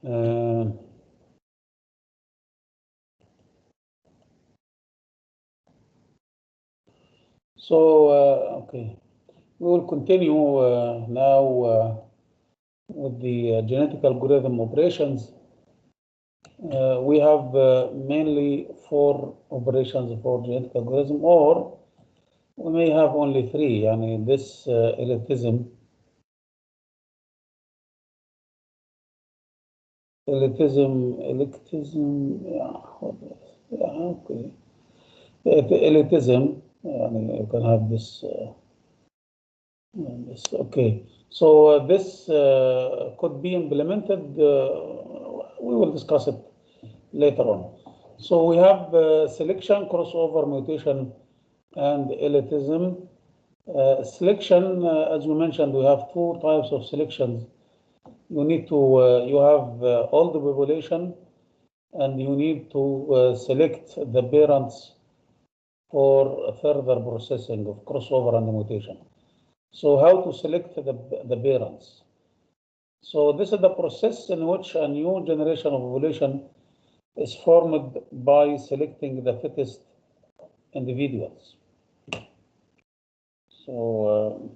Okay, we will continue now with the genetic algorithm operations. We have mainly 4 operations for genetic algorithm, or we may have only 3. I mean, this elliptism, okay. Elliptism, you can have this. Okay, so this could be implemented. We will discuss it later on. So we have selection, crossover, mutation, and elitism. Selection, as we mentioned, we have 2 types of selections. You need to, you have all the population, and you need to select the parents for further processing of crossover and mutation. So how to select the parents? So this is the process in which a new generation of population is formed by selecting the fittest individuals. So,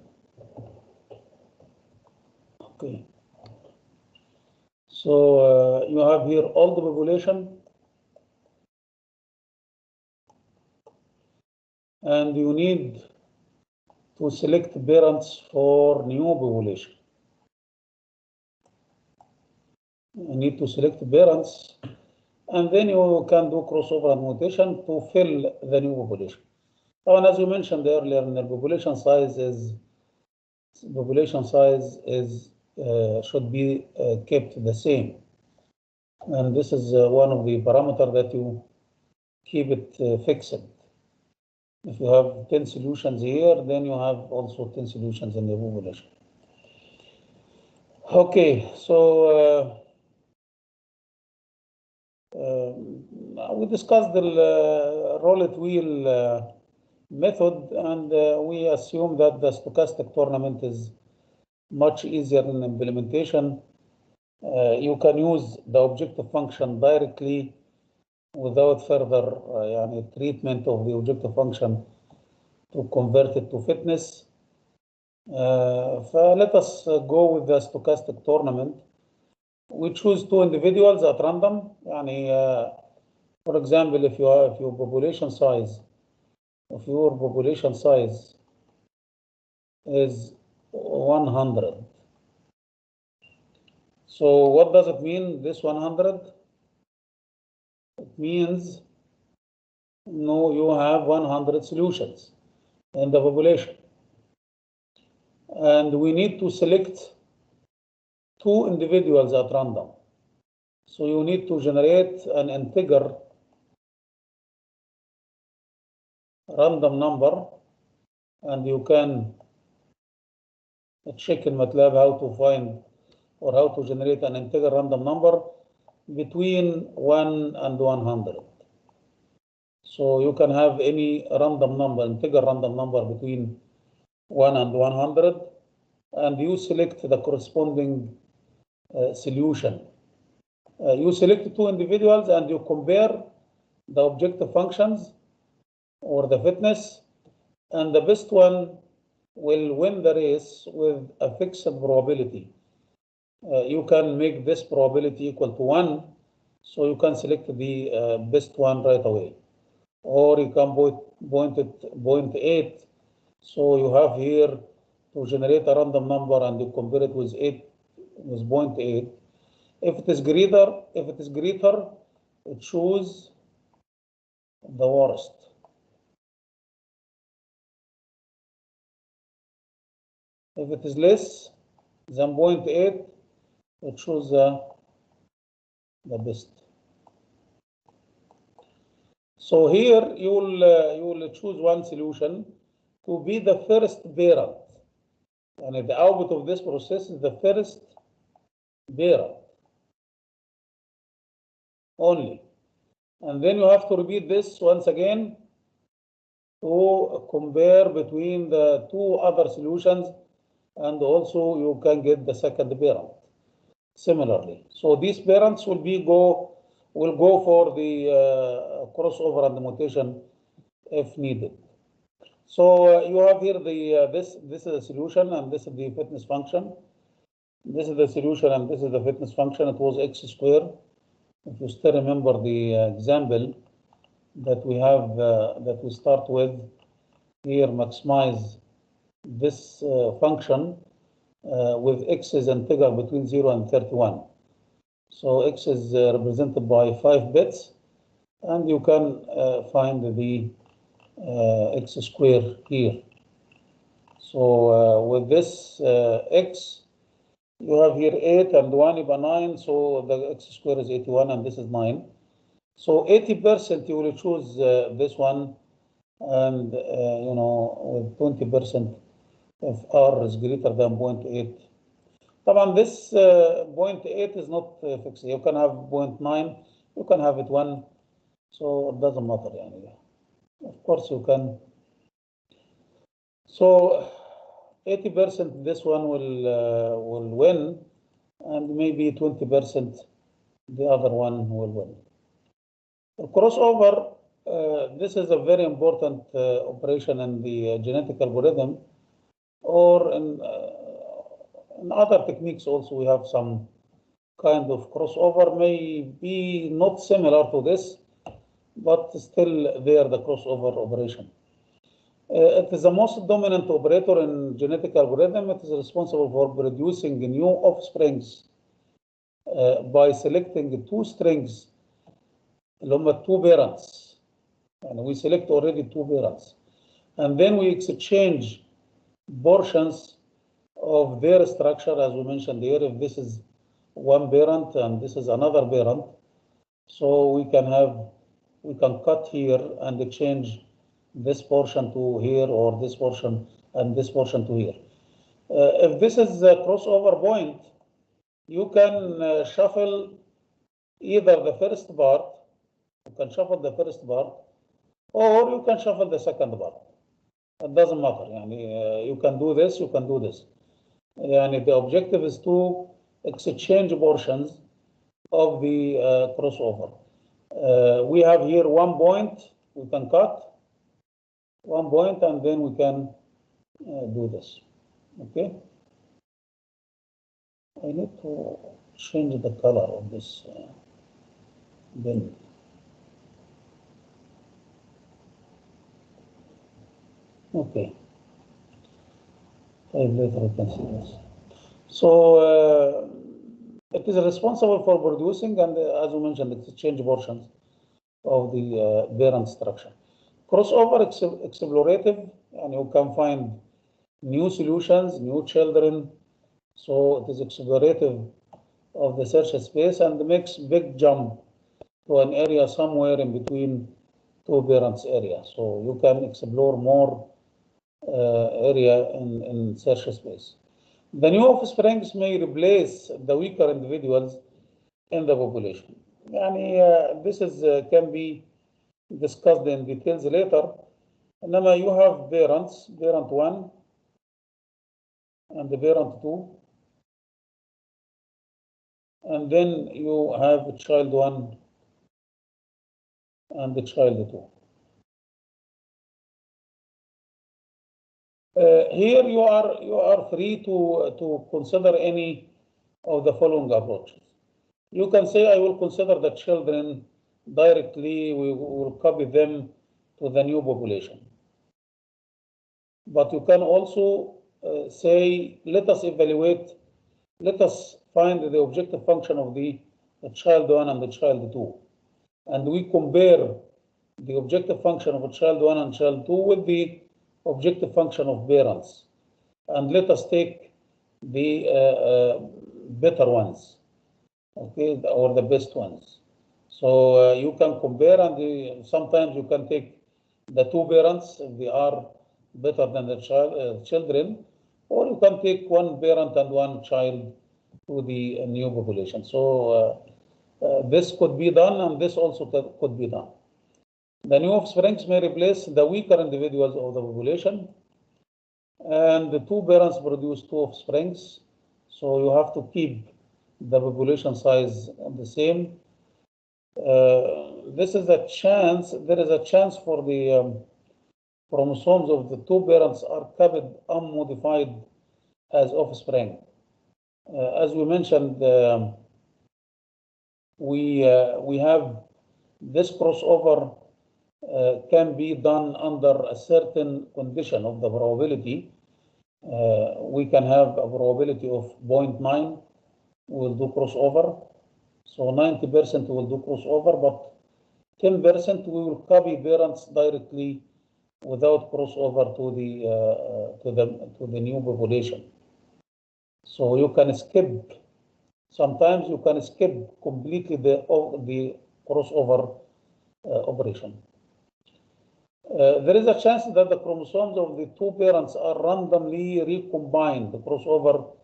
okay. So you have here all the population, and you need to select parents for new population. You need to select parents, and then you can do crossover and mutation to fill the new population. And as you mentioned earlier, the population size should be kept the same, and this is one of the parameters that you keep it fixed. If you have 10 solutions here, then you have also 10 solutions in the population. Okay, so we discussed the roulette wheel method, and we assume that the stochastic tournament is much easier in implementation. You can use the objective function directly without further treatment of the objective function to convert it to fitness. Let us go with the stochastic tournament. We choose 2 individuals at random. For example, if your population size is 100. So what does it mean, this 100? It means you have 100 solutions in the population. And we need to select 2 individuals at random. So you need to generate an integer random number, and you can check in MATLAB how to find or how to generate an integer random number between 1 and 100. So you can have any random number, integer random number between 1 and 100, and you select the corresponding solution. You select 2 individuals and you compare the objective functions or the fitness, and the best one will win the race with a fixed probability. You can make this probability equal to 1, so you can select the best one right away. Or you can point 0.8, so you have here to generate a random number and you compare it with 0.8. If it is greater, choose the worst. If it is less than 0.8, choose the best. So here you will choose one solution to be the first parent, and the output of this process is the first parent only. And then you have to repeat this once again to compare between the 2 other solutions, and also you can get the second parent. similarly. So these parents will go for the crossover and the mutation if needed. So you have here the this is the solution and this is the fitness function. This is the solution and this is the fitness function. It was x squared. If you still remember the example that we have that we start with here, maximize this function with x is integer between 0 and 31. So x is represented by 5 bits, and you can find the x squared here. So with this x, you have here 8 and 1 equal 9, so the x squared is 81 and this is 9. So 80% you will choose this one, and you know, with 20% if r is greater than 0.8. طبعا this 0.8 is not fixed. You can have 0.9, you can have it 1, so it doesn't matter. يعني. Of course you can. So 80% this one will win, and maybe 20% the other one will win. The crossover, this is a very important operation in the genetic algorithm, or in other techniques also. We have some kind of crossover, may be not similar to this, but still there the crossover operation. It is the most dominant operator in genetic algorithm. It is responsible for producing new offsprings by selecting two strings, two parents, and we select already two parents, and then we exchange portions of their structure, as we mentioned here. If this is one parent and this is another parent, so we can cut here and change this portion to here, or this portion and this portion to here. If this is a crossover point, you can shuffle either the first part, you can shuffle the first part, or you can shuffle the second part. It doesn't matter. You can do this, you can do this. And the objective is to exchange portions of the crossover. We have here 1 point, we can cut 1 point, and then we can do this. Okay. I need to change the color of this bin. Okay. Later we can see this. So it is responsible for producing, and as we mentioned, exchange portions of the parent structure. Crossover explorative, and you can find new solutions, new children. So it is explorative of the search space and makes big jump to an area somewhere in between two parents area. So you can explore more area in search space. The new offsprings may replace the weaker individuals in the population. And this is can be discussed in details later. Now you have parents, parent 1 and the parent 2, and then you have child 1 and the child 2. Here you are free to consider any of the following approaches. You can say, I will consider the children directly, we will copy them to the new population. But you can also say, let us evaluate, let us find the objective function of the child 1 and the child 2. And we compare the objective function of a child 1 and child 2 with the objective function of parents. And let us take the better ones, okay, or the best ones. So you can compare, and sometimes you can take the two parents if they are better than the children, or you can take one parent and one child to the new population. So this could be done, and this also could be done. The new offsprings may replace the weaker individuals of the population, and the two parents produce two offsprings. So you have to keep the population size the same. This is a chance, there is a chance for the chromosomes of the two parents are kept unmodified as offspring. As we mentioned, we have this crossover can be done under a certain condition of the probability. We can have a probability of 0.9 will do crossover. So 90% will do crossover, but 10% we will copy parents directly without crossover to the new population. So you can skip. Sometimes you can skip completely the crossover operation. There is a chance that the chromosomes of the two parents are randomly recombined, the crossover,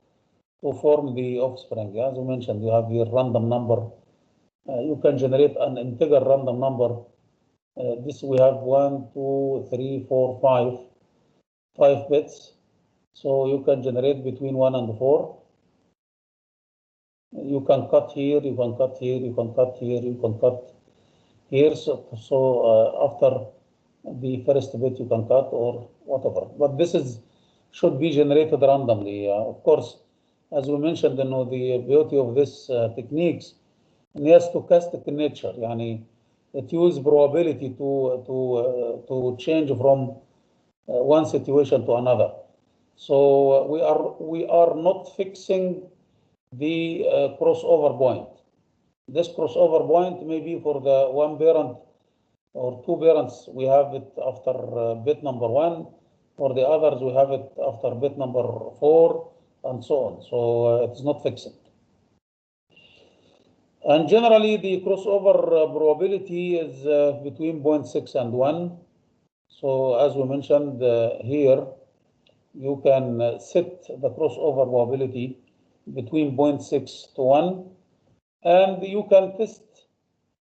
to form the offspring. As you mentioned, you have your random number. You can generate an integer random number. This we have 1, 2, 3, 4, 5 bits. So you can generate between 1 and 4. You can cut here, you can cut here, you can cut here, you can cut here. So after the first bit you can cut or whatever. But this should be generated randomly. Of course, as we mentioned, the beauty of this techniques, is stochastic in nature. It uses probability to change from one situation to another. So we are not fixing the crossover point. This crossover point may be for the one parent or two parents. We have it after bit number 1. For the others, we have it after bit number 4, and so on. So it's not fixed. And generally, the crossover probability is between 0.6 and 1. So as we mentioned here, you can set the crossover probability between 0.6 to 1. And you can test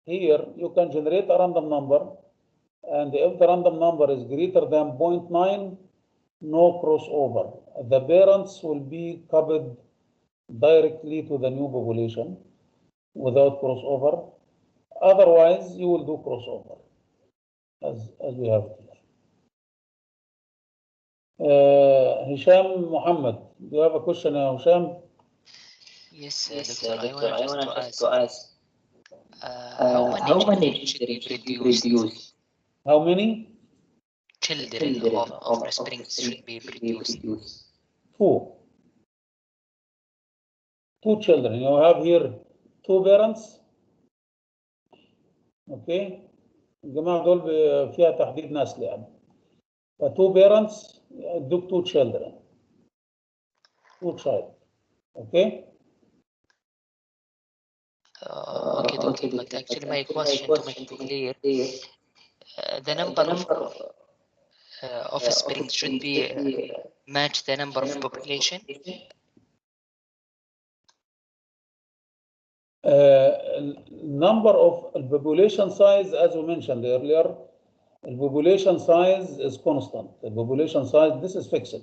here, you can generate a random number. And if the random number is greater than 0.9, no crossover. The parents will be coupled directly to the new population without crossover. Otherwise, you will do crossover, as we have here. Hisham Muhammad, do you have a question, Hisham? Yes, Doctor, I want just to ask, how many children should be produced? How many? Children of offspring should be produced. 2. 2 children. You have here 2 parents. Okay. الجماعة دول فيها تحديد نسل يعني. 2 parents do 2 children. 2 child. Okay. Okay, Doctor, but actually my question, to make it clear, the number of offspring should be match the number of population? Number of population size, as we mentioned earlier, the population size is constant. The population size, this is fixed.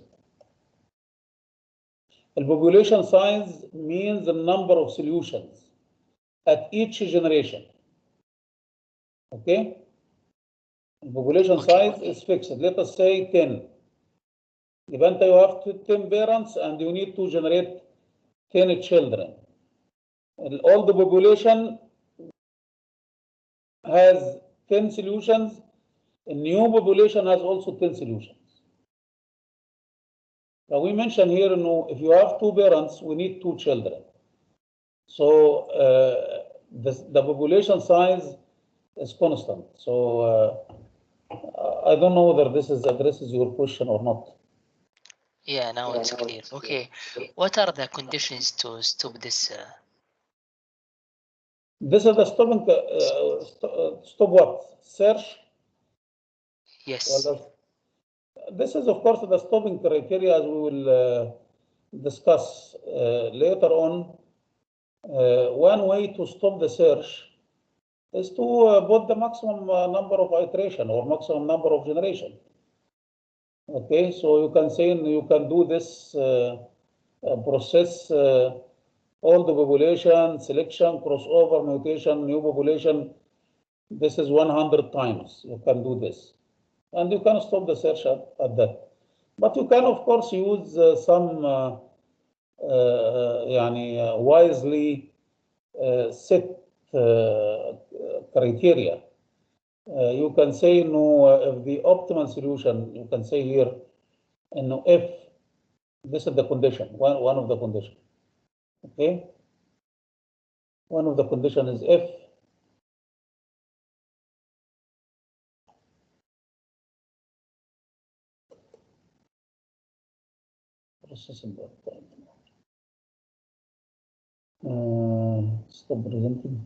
The population size means the number of solutions at each generation. Okay? The population size is fixed. Let us say 10. Even you have 10 parents and you need to generate 10 children. All the population has 10 solutions. A new population has also 10 solutions. Now we mentioned here, if you have 2 parents, we need 2 children. So the population size is constant. So I don't know whether this addresses your question or not. Yeah, now it's clear. Okay, what are the conditions to stop this? This is the stopping. Stop what? Search. Yes. Well, this is, of course, the stopping criteria, as we will discuss later on. One way to stop the search is to put the maximum number of iteration or maximum number of generation. Okay, so you can say you can do this process old population, selection, crossover, mutation, new population. This is 100 times. You can do this. And you can stop the search at that. But you can, of course, use some wisely set criteria. You can say, no, if the optimal solution, you can say here, if this is the condition, one of the conditions. Okay? One of the condition is if processing stop presenting.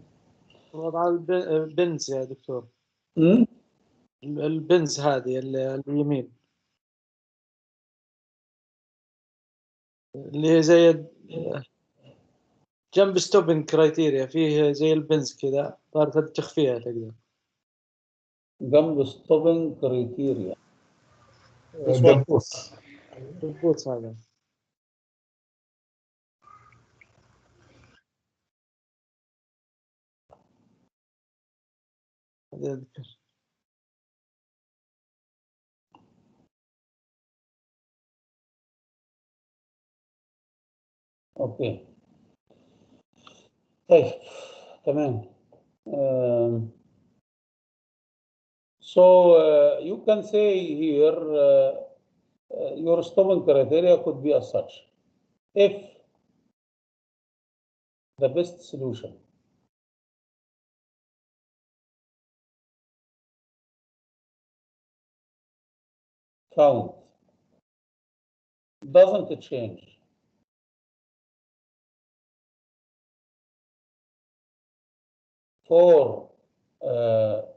وضع البنز يا دكتور. البنز هذه اليمين اللي زي جنب ستوبنج كرايتيريا، فيه زي البنز كذا، صارت تخفيها تقدر. جنب ستوبنج كرايتيريا. البوس هذا. اوكي طيب تمام. So you can say here your stopping criteria could be as such. If the best solution found doesn't change for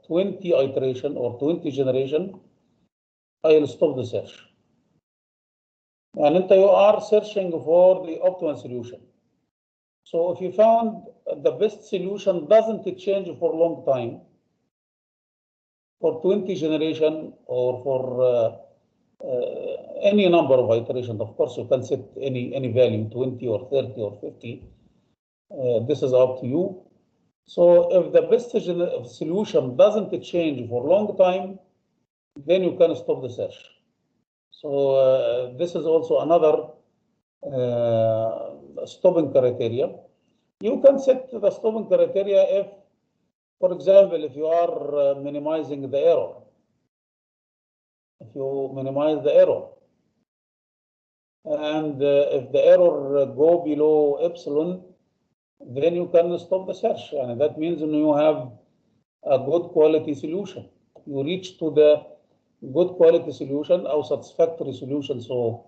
20 iteration or 20 generation, I'll stop the search. And you are searching for the optimal solution. So if you found the best solution doesn't change for a long time, for 20 generation or for any number of iterations, of course you can set any value, 20 or 30 or 50. This is up to you. So if the best solution doesn't change for a long time, then you can stop the search. So this is also another stopping criteria. You can set the stopping criteria if, for example, if you are minimizing the error. If you minimize the error, and if the error go below epsilon, then you can stop the search. And that means you have a good quality solution. You reach to the good quality solution or satisfactory solution, so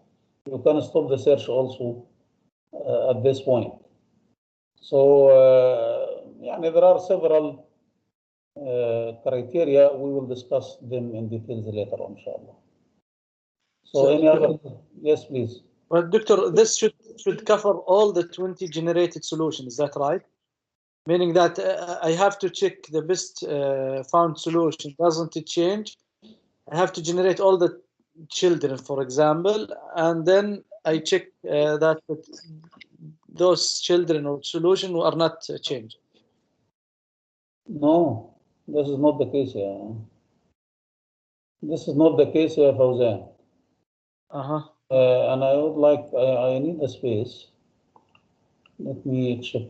you can stop the search also at this point. So there are several criteria. We will discuss them in details later on, inshallah. So any other? Yes, please. But Doctor, this should cover all the 20 generated solutions. Is that right? Meaning that I have to check the best found solution. Doesn't it change? I have to generate all the children, for example, and then I check that those children or solution are not changed. No, this is not the case here. This is not the case here, Fawzan. And I would like, I need a space. Let me check.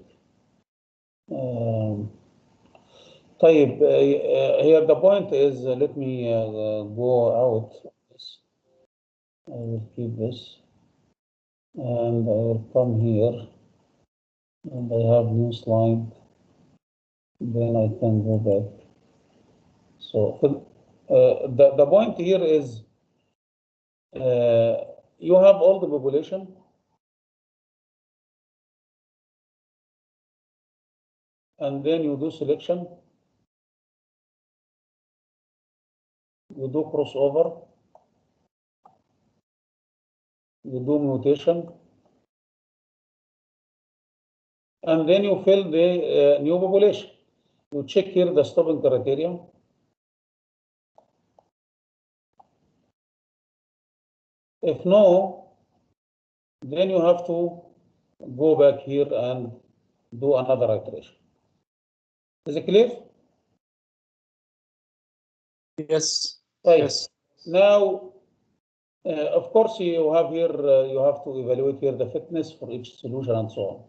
طيب, here the point is, let me go out. I will keep this, and I will come here, and I have new slide. Then I can go back. So the point here is you have all the population. And then you do selection. You do crossover. You do mutation. And then you fill the new population. You check here the stopping criteria. If no, then you have to go back here and do another iteration. Is it clear? Yes. Right. Yes. Now, of course, you have here, you have to evaluate here the fitness for each solution and so on.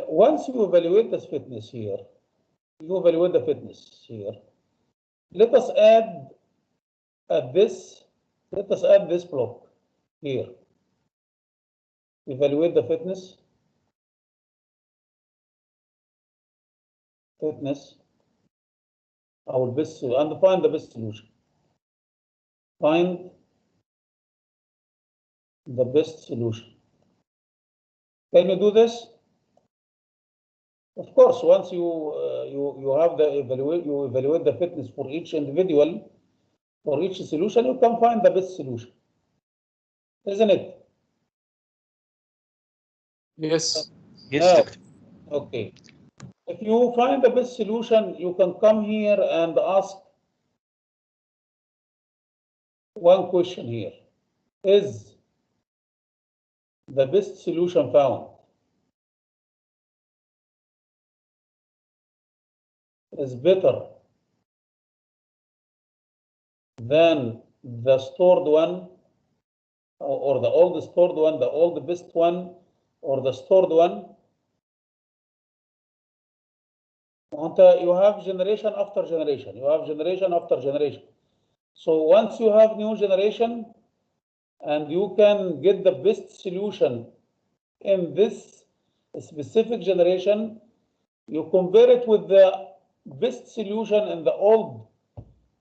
Once you evaluate this fitness here, let us add this block here. Evaluate the fitness, our best, and find the best solution. Find the best solution. Can you do this? Of course, once you have the evaluate the fitness for each individual, for each solution, you can find the best solution, isn't it? Yes. Now, okay. If you find the best solution, you can come here and ask one question here. Is the best solution found? Is better than the stored one, or the old stored one, the old best one, or the stored one? You have generation after generation. So once you have new generation and you can get the best solution in this specific generation, you compare it with the best solution in the old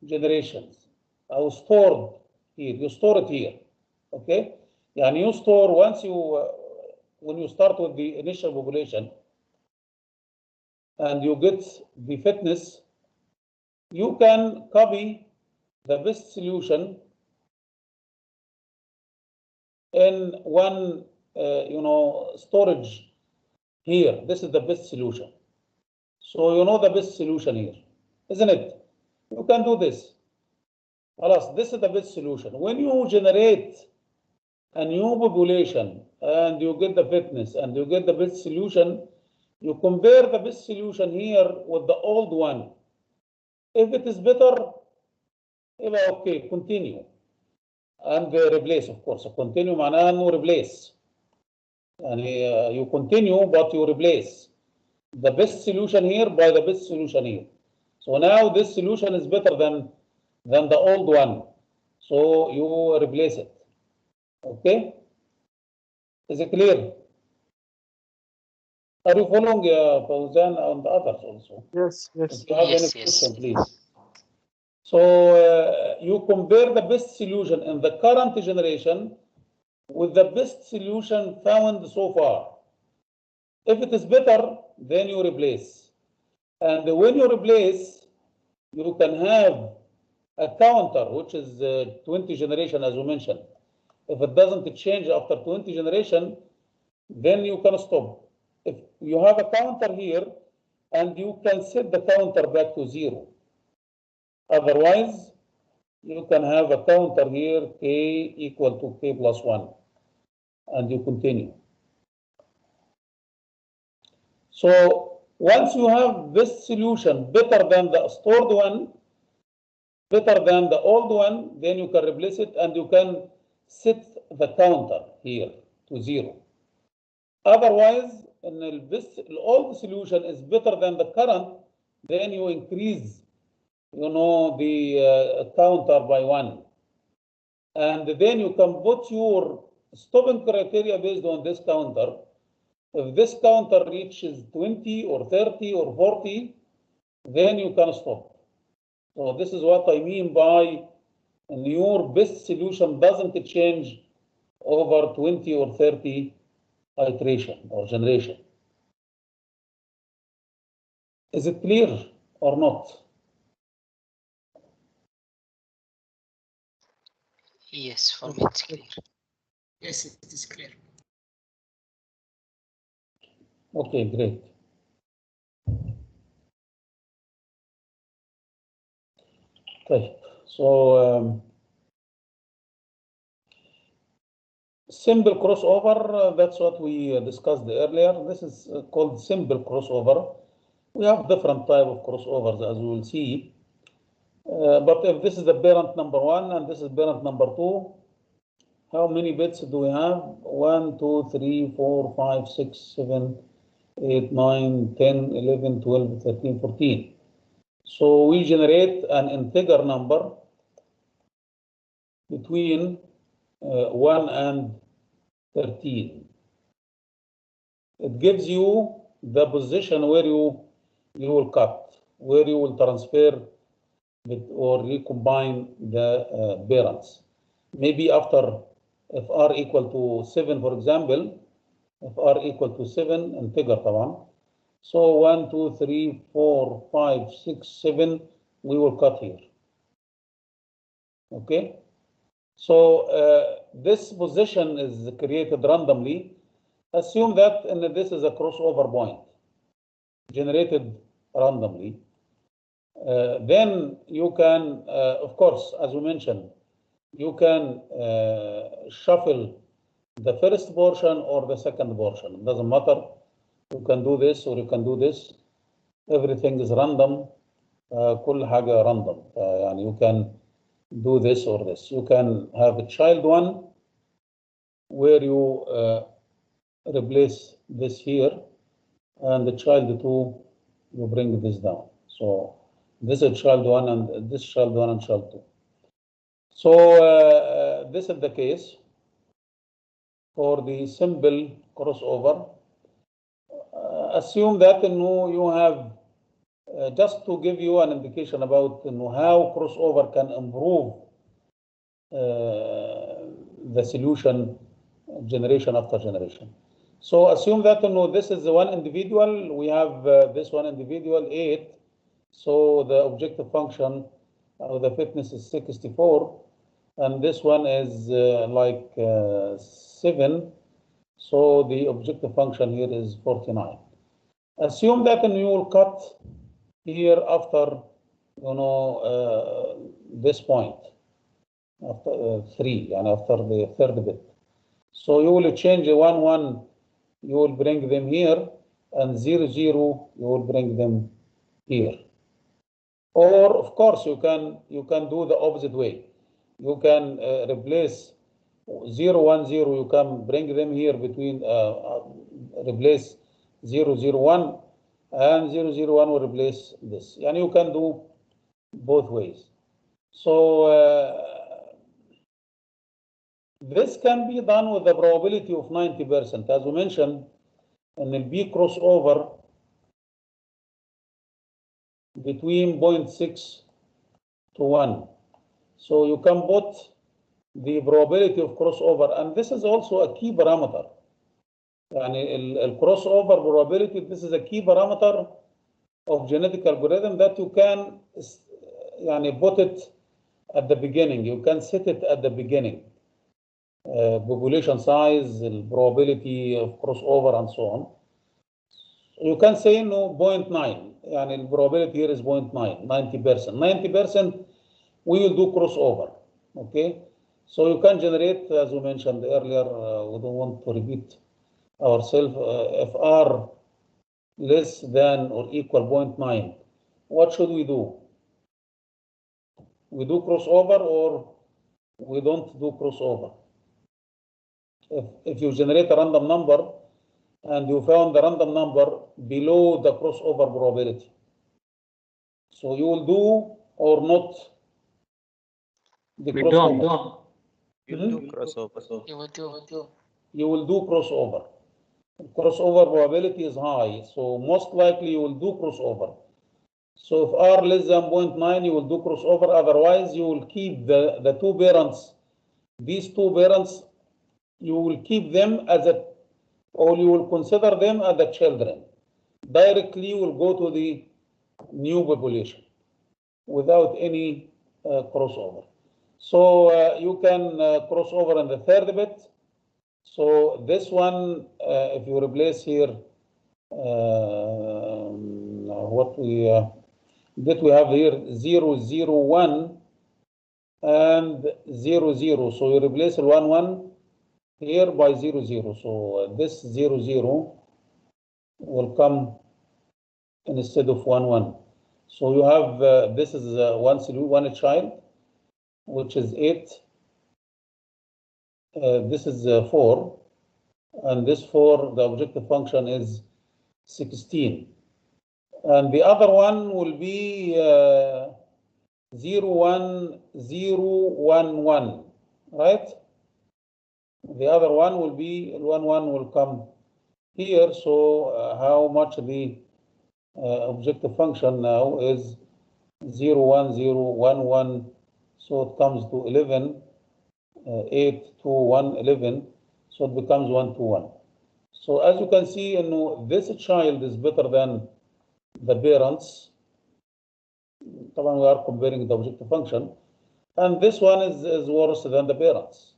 generations. I stored here. You store it here. Okay? And you store once when you start with the initial population and you get the fitness, you can copy the best solution in one storage here. This is the best solution. So you know the best solution here, isn't it? You can do this. Alas, this is the best solution. When you generate a new population and you get the fitness and you get the best solution, you compare the best solution here with the old one. If it is better, okay, continue. And replace, of course. Continue معناها انه replace. يعني you continue but you replace the best solution here by the best solution here. So now this solution is better than the old one. So you replace it. Okay? Is it clear? Are you following Fauzan and the others also? Yes. Yes. If you have Yes, any yes. question, please. So you compare the best solution in the current generation with the best solution found so far. If it is better, then you replace. And when you replace, you can have a counter, which is 20 generation, as we mentioned. If it doesn't change after 20 generation, then you can stop. If you have a counter here, and you can set the counter back to 0. Otherwise, you can have a counter here, k equal to k plus 1, and you continue. So once you have this solution better than the stored one, better than the old one, then you can replace it and you can set the counter here to 0. Otherwise, the old solution is better than the current, then you increase the counter by 1. And then you can put your stopping criteria based on this counter. If this counter reaches 20 or 30 or 40, then you can stop. So this is what I mean by your best solution doesn't change over 20 or 30 iteration or generation. Is it clear or not? Yes, for me it's clear. Yes, it is clear. Okay, great. طيب, so simple crossover, that's what we discussed earlier. This is called simple crossover. We have different type of crossovers, as we will see. But if this is the parent number 1 and this is parent number 2, how many bits do we have? 1, 2, 3, 4, 5, 6, 7, 8, 9, 10, 11, 12, 13, 14. So we generate an integer number between 1 and 13. It gives you the position where you will cut, where you will transfer or recombine the parents. Maybe after, if r equal to 7, for example, if r equal to 7, integer طبعا. So 1, 2, 3, 4, 5, 6, 7, we will cut here. Okay? So this position is created randomly. Assume that this is a crossover point generated randomly. Then you can, of course, as we mentioned, you can shuffle the first portion or the second portion. It doesn't matter. You can do this or you can do this. Everything is random. كل حاجة random. يعني you can do this or this. You can have a child 1 where you replace this here, and the child 2, you bring this down. So this is child 1 and this child 1 and child 2. So this is the case for the simple crossover. Assume that you have, just to give you an indication about how crossover can improve the solution generation after generation. So assume that this is the one individual. We have this one individual 8. So the objective function of the fitness is 64, and this one is like 7. So the objective function here is 49. Assume that you will cut here after this point, after 3, and after the third bit. So you will change 1, 1, you will bring them here, and 0, 0, you will bring them here. Or of course you can do the opposite way. You can replace 0, 1, 0, you can bring them here between, replace 0, 0, 1, and 0, 0, 1 will replace this. And you can do both ways. So this can be done with the probability of 90%. As we mentioned, in the B crossover between 0.6 to 1. So you can put the probability of crossover, and this is also a key parameter. And crossover probability, this is a key parameter of genetic algorithm that you can put it at the beginning. You can set it at the beginning. Population size, the probability of crossover, and so on. You can say 0.9. The probability here is 0.9, 90%. 90% we will do crossover. Okay, so you can generate, as we mentioned earlier. We don't want to repeat ourselves. If R less than or equal 0.9, what should we do? We do crossover or we don't do crossover? If you generate a random number and you found the random number below the crossover probability, so you will do or not the crossover? You do crossover. You will do crossover. Crossover probability is high, so most likely you will do crossover. So if R less than 0.9, you will do crossover. Otherwise, you will keep the two parents. These two parents, you will keep them as or you will consider them as the children. Directly, you will go to the new population without any crossover. So you can cross over in the third bit. So this one, if you replace here, what we have here 0, 0, 1 and 0, 0. So you replace 1, 1 here by 0, 0. So this 0, 0 will come instead of 1, 1. So you have this is one child, which is 8. This is 4, and this 4, the objective function is 16. And the other one will be 0, 1, 0, 1, 1, right? The other one will be 1, 1 will come here. So how much the objective function now is 0, 1, 0, 1, 1. So it comes to 11, 8, 2, 1, 11. So it becomes 1, 2, 1. So as you can see, you know, this child is better than the parents. We are comparing the objective function, and this one is worse than the parents.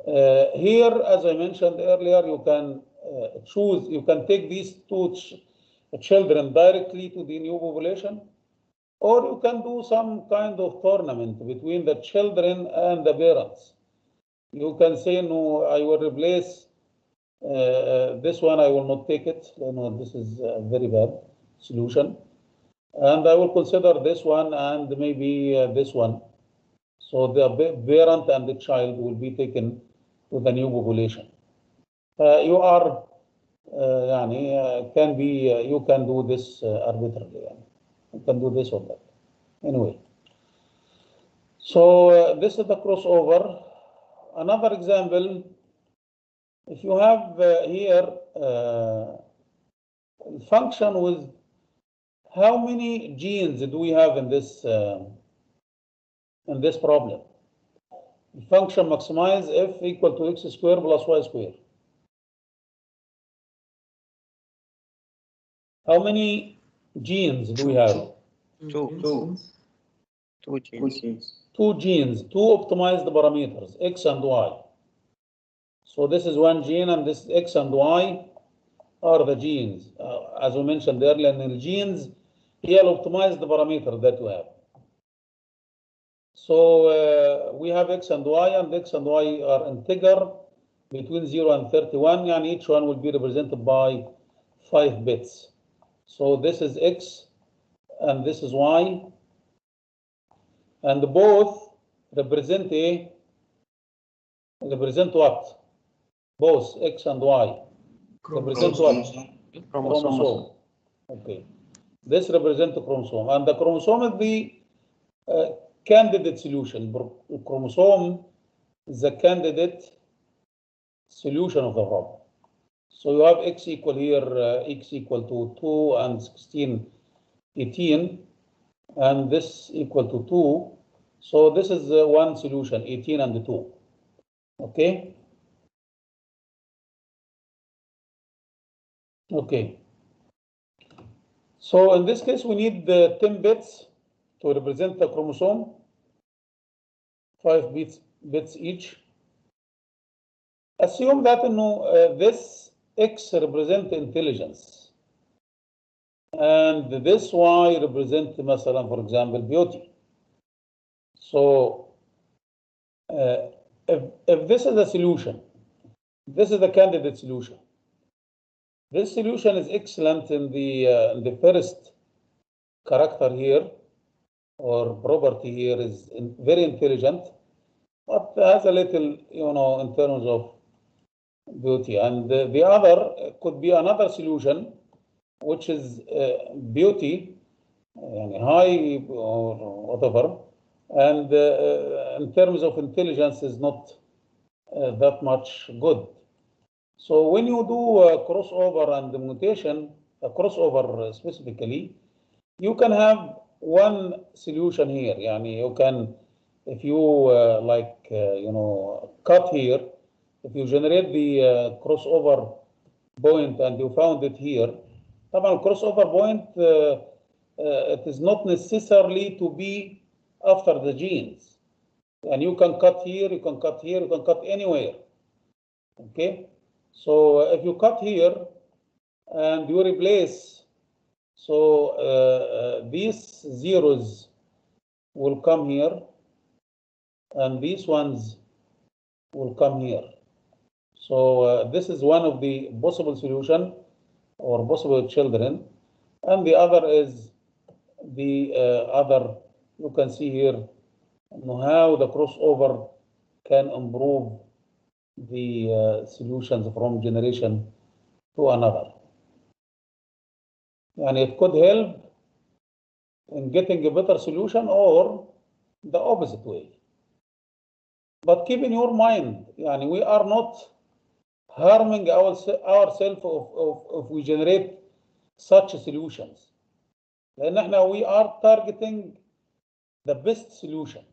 Here, as I mentioned earlier, you can choose, you can take these two children directly to the new population, or you can do some kind of tournament between the children and the parents. You can say, no, I will replace this one, I will not take it. You know, this is a very bad solution. And I will consider this one and maybe this one. So the parent and the child will be taken to the new population. You are, can be, you can do this arbitrarily. You can do this or that. Anyway. So this is the crossover. Another example, if you have here function with how many genes do we have in this problem? Function maximize f equal to x squared plus y squared. How many genes do we have? Two genes. 2 genes, 2 optimized parameters, x and y. So this is one gene, and this x and y are the genes. As we mentioned earlier, in the genes, here optimized the parameter that you have. So we have x and y are integer between 0 and 31, and each one will be represented by 5 bits. So this is x and this is y, and both represent what? Both x and y represent what? Chromosome. Okay. This represents the chromosome, and the chromosome is the candidate solution. Chromosome is the candidate solution of the problem. So you have x equal here, x equal to 2 and 16, 18, and this equal to 2. So this is one solution, 18 and 2. Okay. Okay. So in this case, we need 10 bits to represent the chromosome, 5 bits each. Assume that this X represents intelligence, and this Y represents, for example, beauty. So if this is a solution, this is the candidate solution. This solution is excellent in the first character here, or property here is very intelligent, but has a little, in terms of beauty. And the other could be another solution, which is beauty, high or whatever, and in terms of intelligence is not that much good. So when you do a crossover and the mutation, a crossover specifically, you can have one solution here. You can, if you cut here, if you generate the crossover point and you found it here, crossover point, it is not necessarily to be after the genes. And you can cut here, you can cut here, you can cut anywhere. Okay? So if you cut here and you replace, so these zeros will come here and these ones will come here. So this is one of the possible solution or possible children, and the other is the other. You can see here how the crossover can improve the solutions from generation to another. And it could help in getting a better solution or the opposite way. But keep in your mind, we are not harming ourselves if we generate such solutions. We are targeting the best solution.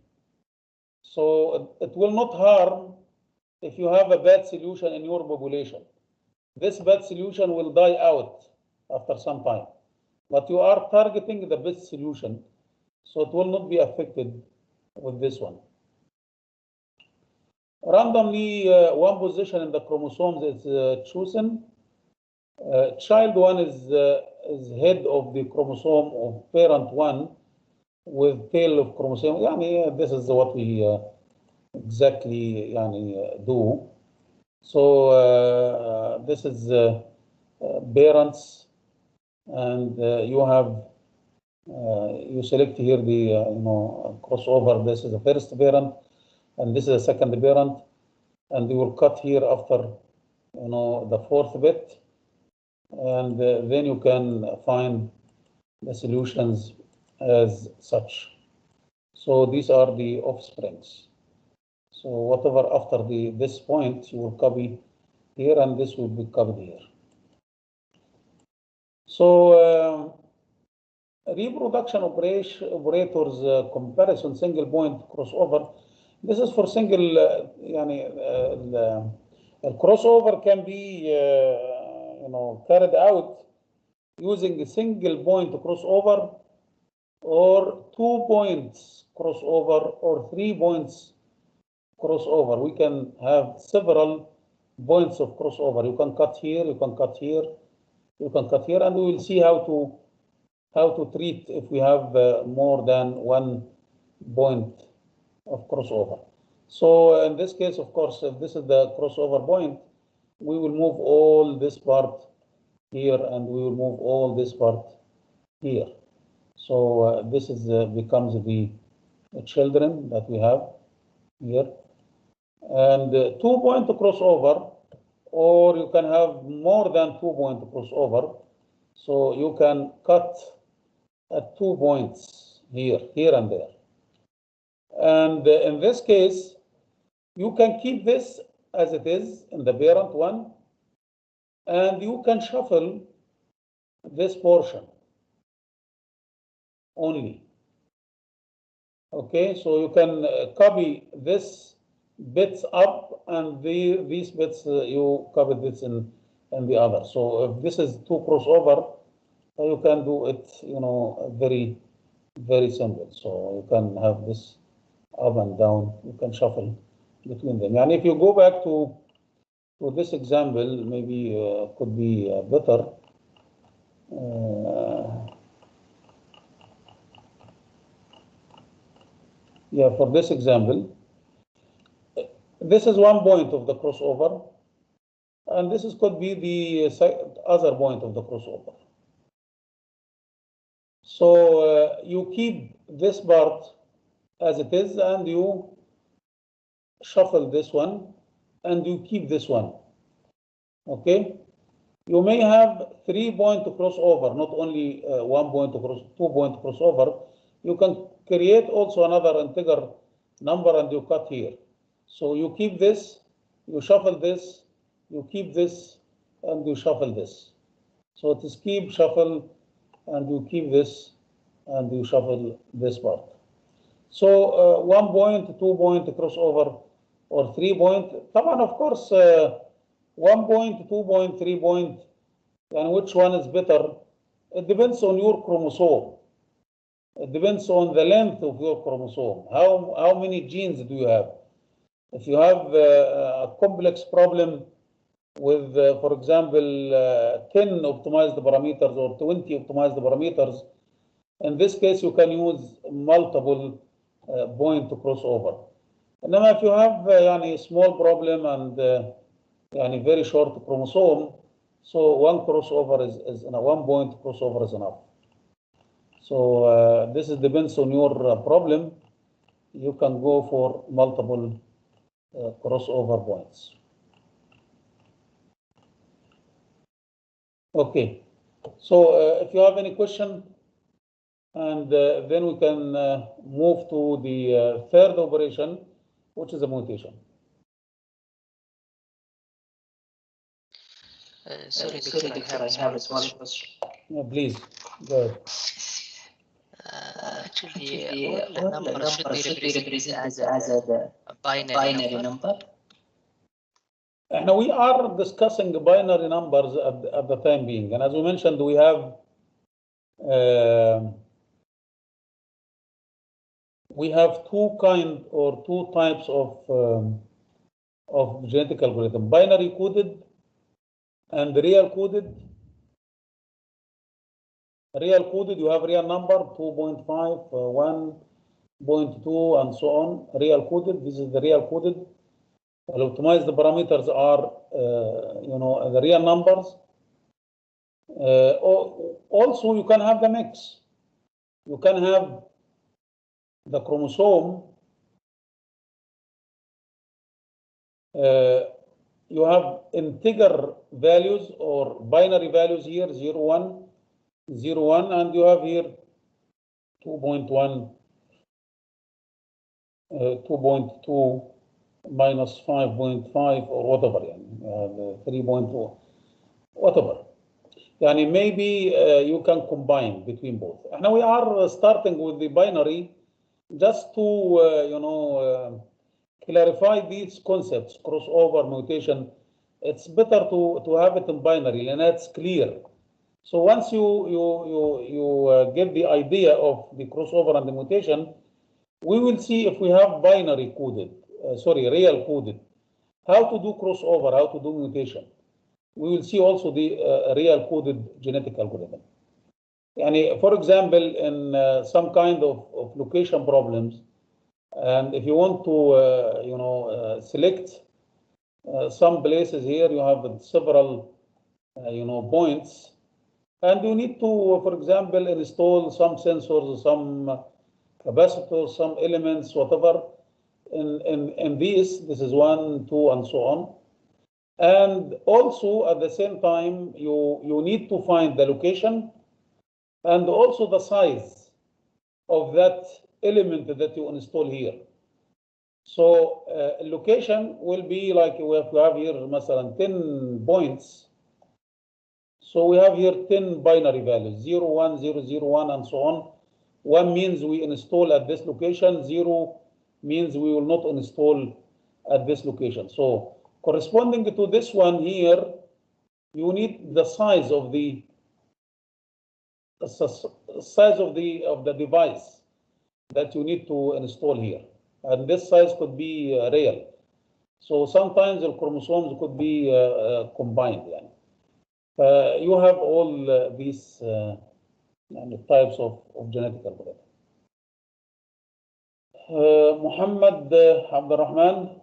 So it will not harm if you have a bad solution in your population. This bad solution will die out after some time. But you are targeting the best solution, so it will not be affected with this one. Randomly, one position in the chromosomes is chosen. Child 1 is head of the chromosome of parent 1 with tail of chromosome. This is what we exactly do. So this is parents, and you have you select here the crossover. This is the first parent, and this is the second parent, and you will cut here after the fourth bit, and then you can find the solutions as such. So these are the offsprings. So whatever after this point, you will copy here, and this will be copied here. So reproduction operators comparison single point crossover. This is for single. The crossover can be carried out using a single point crossover, or 2 points crossover, or 3 points crossover. We can have several points of crossover. You can cut here, you can cut here, you can cut here, and we will see how to treat if we have more than 1 point of crossover. So in this case, of course, if this is the crossover point, we will move all this part here, and we will move all this part here. So this is becomes the children that we have here. And 2 point crossover, or you can have more than 2 point crossover. So you can cut at 2 points here and there. And in this case, you can keep this as it is in the parent one, and you can shuffle this portion only. Okay, so you can copy this bits up, and these bits you copy this in the other. So if this is 2 crossover, you can do it, very, very simple. So you can have this up and down. You can shuffle between them. And if you go back to this example, maybe could be better. For this example, this is 1 point of the crossover, and this could be the other point of the crossover. So you keep this part as it is, and you shuffle this one, and you keep this one. Okay, you may have 3 point crossover, not only 1 point 2 point crossover. You can create also another integer number, and you cut here. So you keep this, you shuffle this, you keep this, and you shuffle this. So it is keep, shuffle, and you keep this, and you shuffle this part. So 1 point, 2 point crossover, or 3 point. Of course, 1 point, 2 point, 3 point, and which one is better? It depends on your chromosome. It depends on the length of your chromosome. How many genes do you have? If you have a complex problem with, for example, 10 optimized parameters or 20 optimized parameters, in this case, you can use multiple point crossover. And then if you have a small problem, and يعني very short chromosome, so one crossover is one point crossover is enough. So this is depends on your problem. You can go for multiple crossover points. Okay, so if you have any question, and then we can move to the third operation, which is a mutation. Sorry, Doctor, I have a small question. Please, go ahead. Actually, all numbers should be represented as a binary number. Now we are discussing binary numbers at the time being, and as we mentioned, we have two types of genetic algorithm: binary coded and real coded. Real coded, you have real number 2.5, 1.2, and so on. Real coded, this is the real coded. Optimized parameters are, the real numbers. Also, you can have the mix. You can have the chromosome. You have integer values or binary values here, 0, 1, 0, 1, and you have here 2.1, 2.2 minus 5.5 or whatever, 3.2, whatever. Maybe you can combine between both. Now we are starting with the binary just to clarify these concepts, crossover, mutation. It's better to have it in binary, and that's clear. So once you get the idea of the crossover and the mutation, we will see if we have binary coded, real coded, how to do crossover, how to do mutation. We will see also the real coded genetic algorithm. For example, in some kind of location problems, and if you want to select some places here, you have several points, and you need to, for example, install some sensors, some capacitors, some elements, whatever. In this is 1, 2, and so on. And also at the same time, you need to find the location and also the size of that element that you install here. So location will be like we have here, مثلا 10 points. So we have here 10 binary values, 0, 1, 0, 0, 1, and so on. 1 means we install at this location, 0 means we will not install at this location. So corresponding to this one here, you need the size of the device that you need to install here, and this size could be real. So sometimes the chromosomes could be combined. You have all these types of genetic algorithm. Muhammad Abdurrahman.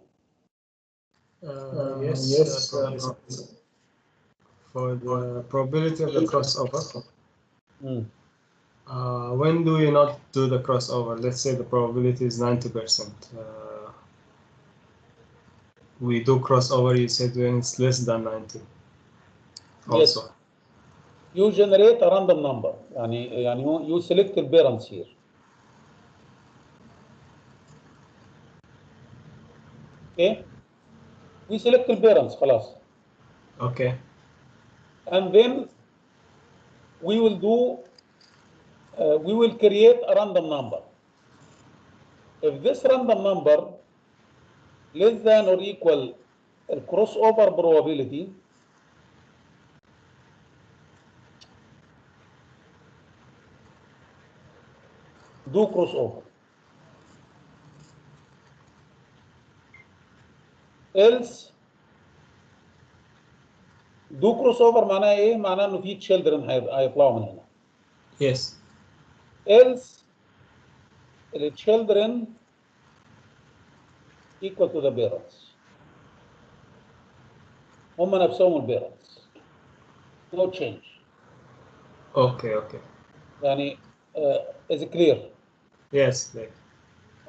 Yes. For the probability of the crossover, when do we not do the crossover? Let's say the probability is 90%. We do crossover, you said, when it's less than 90. Also. Yes. You generate a random number. You select the parents here. Okay? We select the parents, خلاص. Okay. And then we will do, we will create a random number. If this random number less than or equal a crossover probability, do crossover. Else do crossover معناها ايه؟ معناها انه في children هيطلعوا من هنا. Yes. Else the children equal to the parents. هم نفسهم البيرنتس. No change. Okay. يعني is it clear? Yes, clear.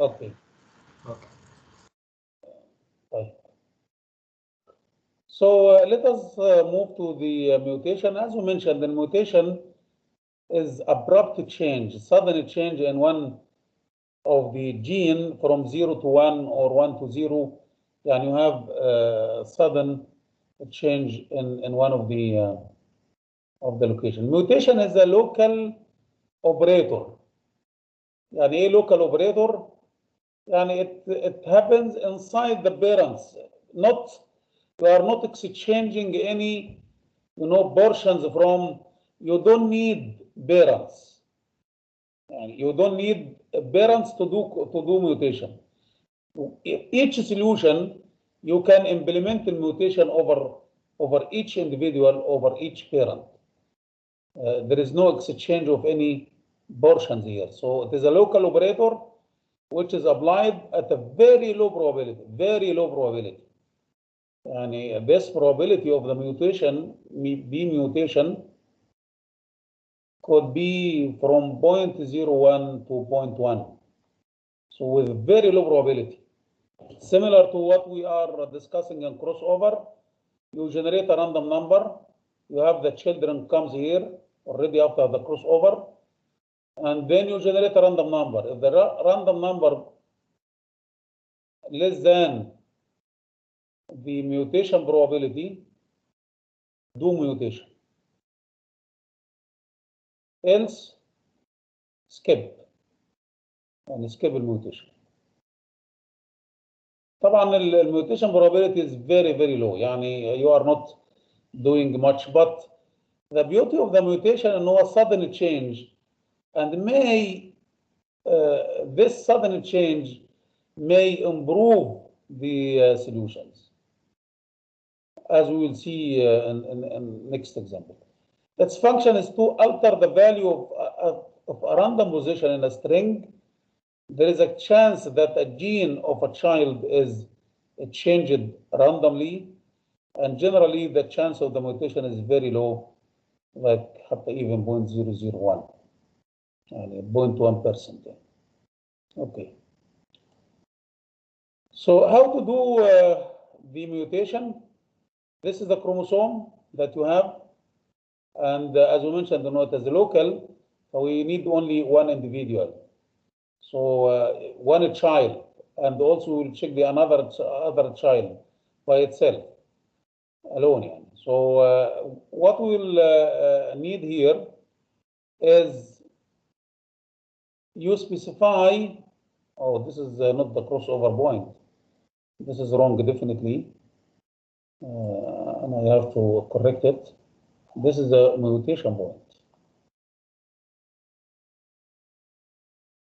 Okay. Okay. طيب. So let us move to the mutation. As we mentioned, the mutation is abrupt change, sudden change in one of the gene from 0 to 1 or 1 to 0. And you have sudden change in one of the location. Mutation is a local operator. يعني ايه local operator? يعني it happens inside the parents. You are not exchanging any portions from. You don't need parents. You don't need parents to do mutation. Each solution you can implement the mutation over each individual, over each parent. There is no exchange of any portions here. So it is a local operator which is applied at a very low probability, very low probability. And this probability of the mutation, mutation, could be from 0.01 to 0.1. So with very low probability. Similar to what we are discussing in crossover, you generate a random number. You have the children comes here already after the crossover, and then you generate a random number. If the random number less than the mutation probability, do mutation. Else, skip. And skip the mutation. طبعا الميوتيشن probability is very very low. يعني you are not doing much, but the beauty of the mutation is no sudden change, and this sudden change may improve the solutions, as we will see in next example. Its function is to alter the value of a random position in a string. There is a chance that a gene of a child is changed randomly, and generally the chance of the mutation is very low, like even 0.001, 0.1%. Okay. So how to do the mutation? This is the chromosome that you have, and as we mentioned, it is local, so we need only one individual. So one child, and also we'll check the other child by itself, alone. So what we'll need here is you specify. Oh, this is not the crossover point. This is wrong, definitely, and I have to correct it. This is a mutation point.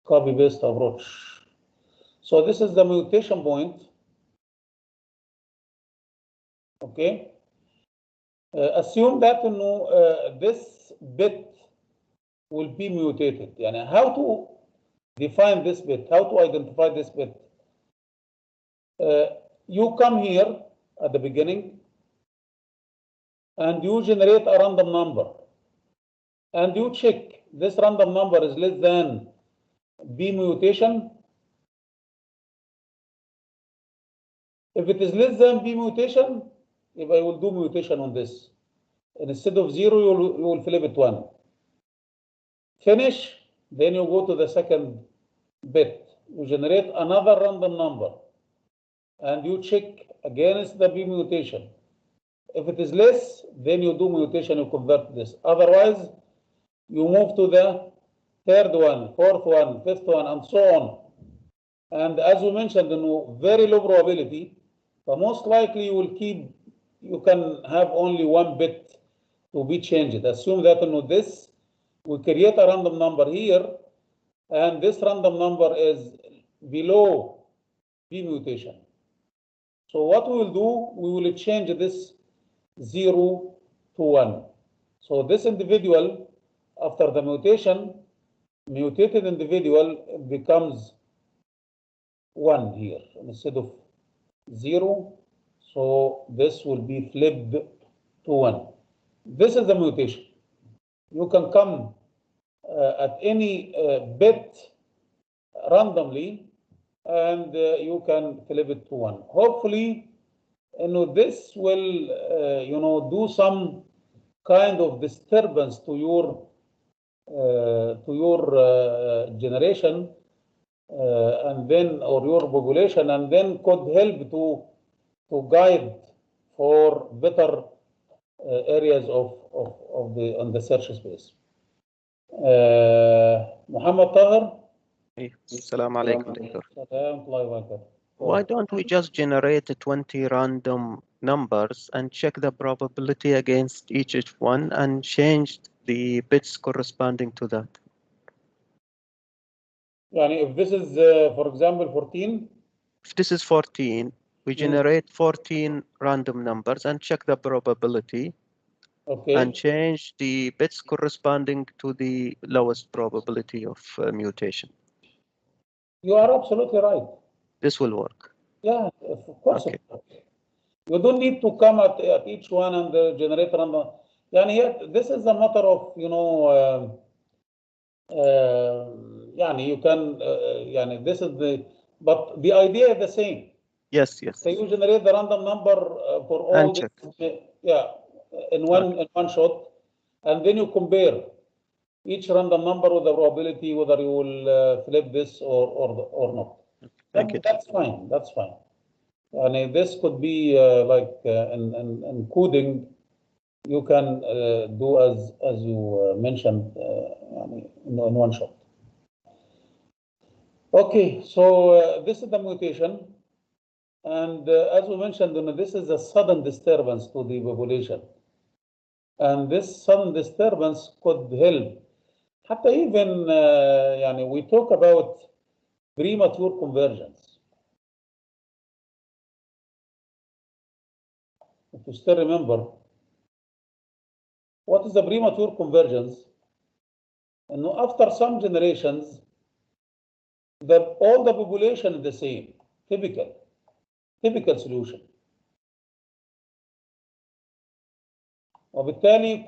Copy paste approach. So this is the mutation point. Okay. Assume that this bit will be mutated. And how to define this bit? How to identify this bit? You come here at the beginning and you generate a random number, and you check this random number is less than B mutation. If it is less than B mutation, if I will do mutation on this, and instead of 0, you will flip it 1. Finish, then you go to the second bit. You generate another random number, and you check against the B mutation. If it is less, then you do mutation, you convert this. Otherwise, you move to the third one, fourth one, fifth one, and so on. And as we mentioned, very low probability, but most likely you can have only one bit to be changed. Assume that we create a random number here, and this random number is below B mutation. So what we will do, we will change this 0 to 1. So this individual, after the mutation, mutated individual becomes 1 here instead of 0. So this will be flipped to 1. This is the mutation. You can come at any bit randomly, and you can flip it to 1. Hopefully, this will do some kind of disturbance to your generation and then, or your population, and then could help to guide for better areas of the search space. Muhammad Tahir. Assalamu alaikum, Doctor. Salam alaikum. Why don't we just generate 20 random numbers and check the probability against each one and change the bits corresponding to that? If this is, for example, 14. If this is 14, we generate 14 random numbers and check the probability. Okay. And change the bits corresponding to the lowest probability of mutation. You are absolutely right. This will work. Yeah, of course. Okay. You don't need to come at each one and generate random. This is a matter of, you can, this is but the idea is the same. Yes, yes. So you generate the random number for all. And check. In one shot, and then you compare each random number with the probability whether you will flip this or not. That's fine. That's fine. And this could be in coding. You can do as you mentioned in one shot. Okay, so this is the mutation, and as we mentioned, this is a sudden disturbance to the population. And this sudden disturbance could help. Hatta even we talk about premature convergence. If you still remember, what is the premature convergence? And after some generations, all the population is the same, typical solution. وبالتالي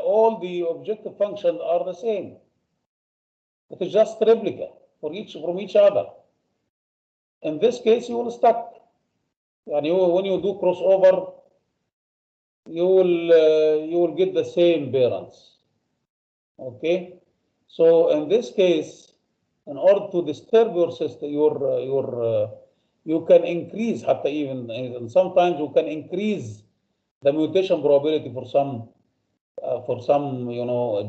all the objective functions are the same. It is just replica from each other. In this case, you will stuck. When you do crossover, you will get the same parents. Okay, so in this case, in order to disturb your system, you can increase, and sometimes you can increase the mutation probability for some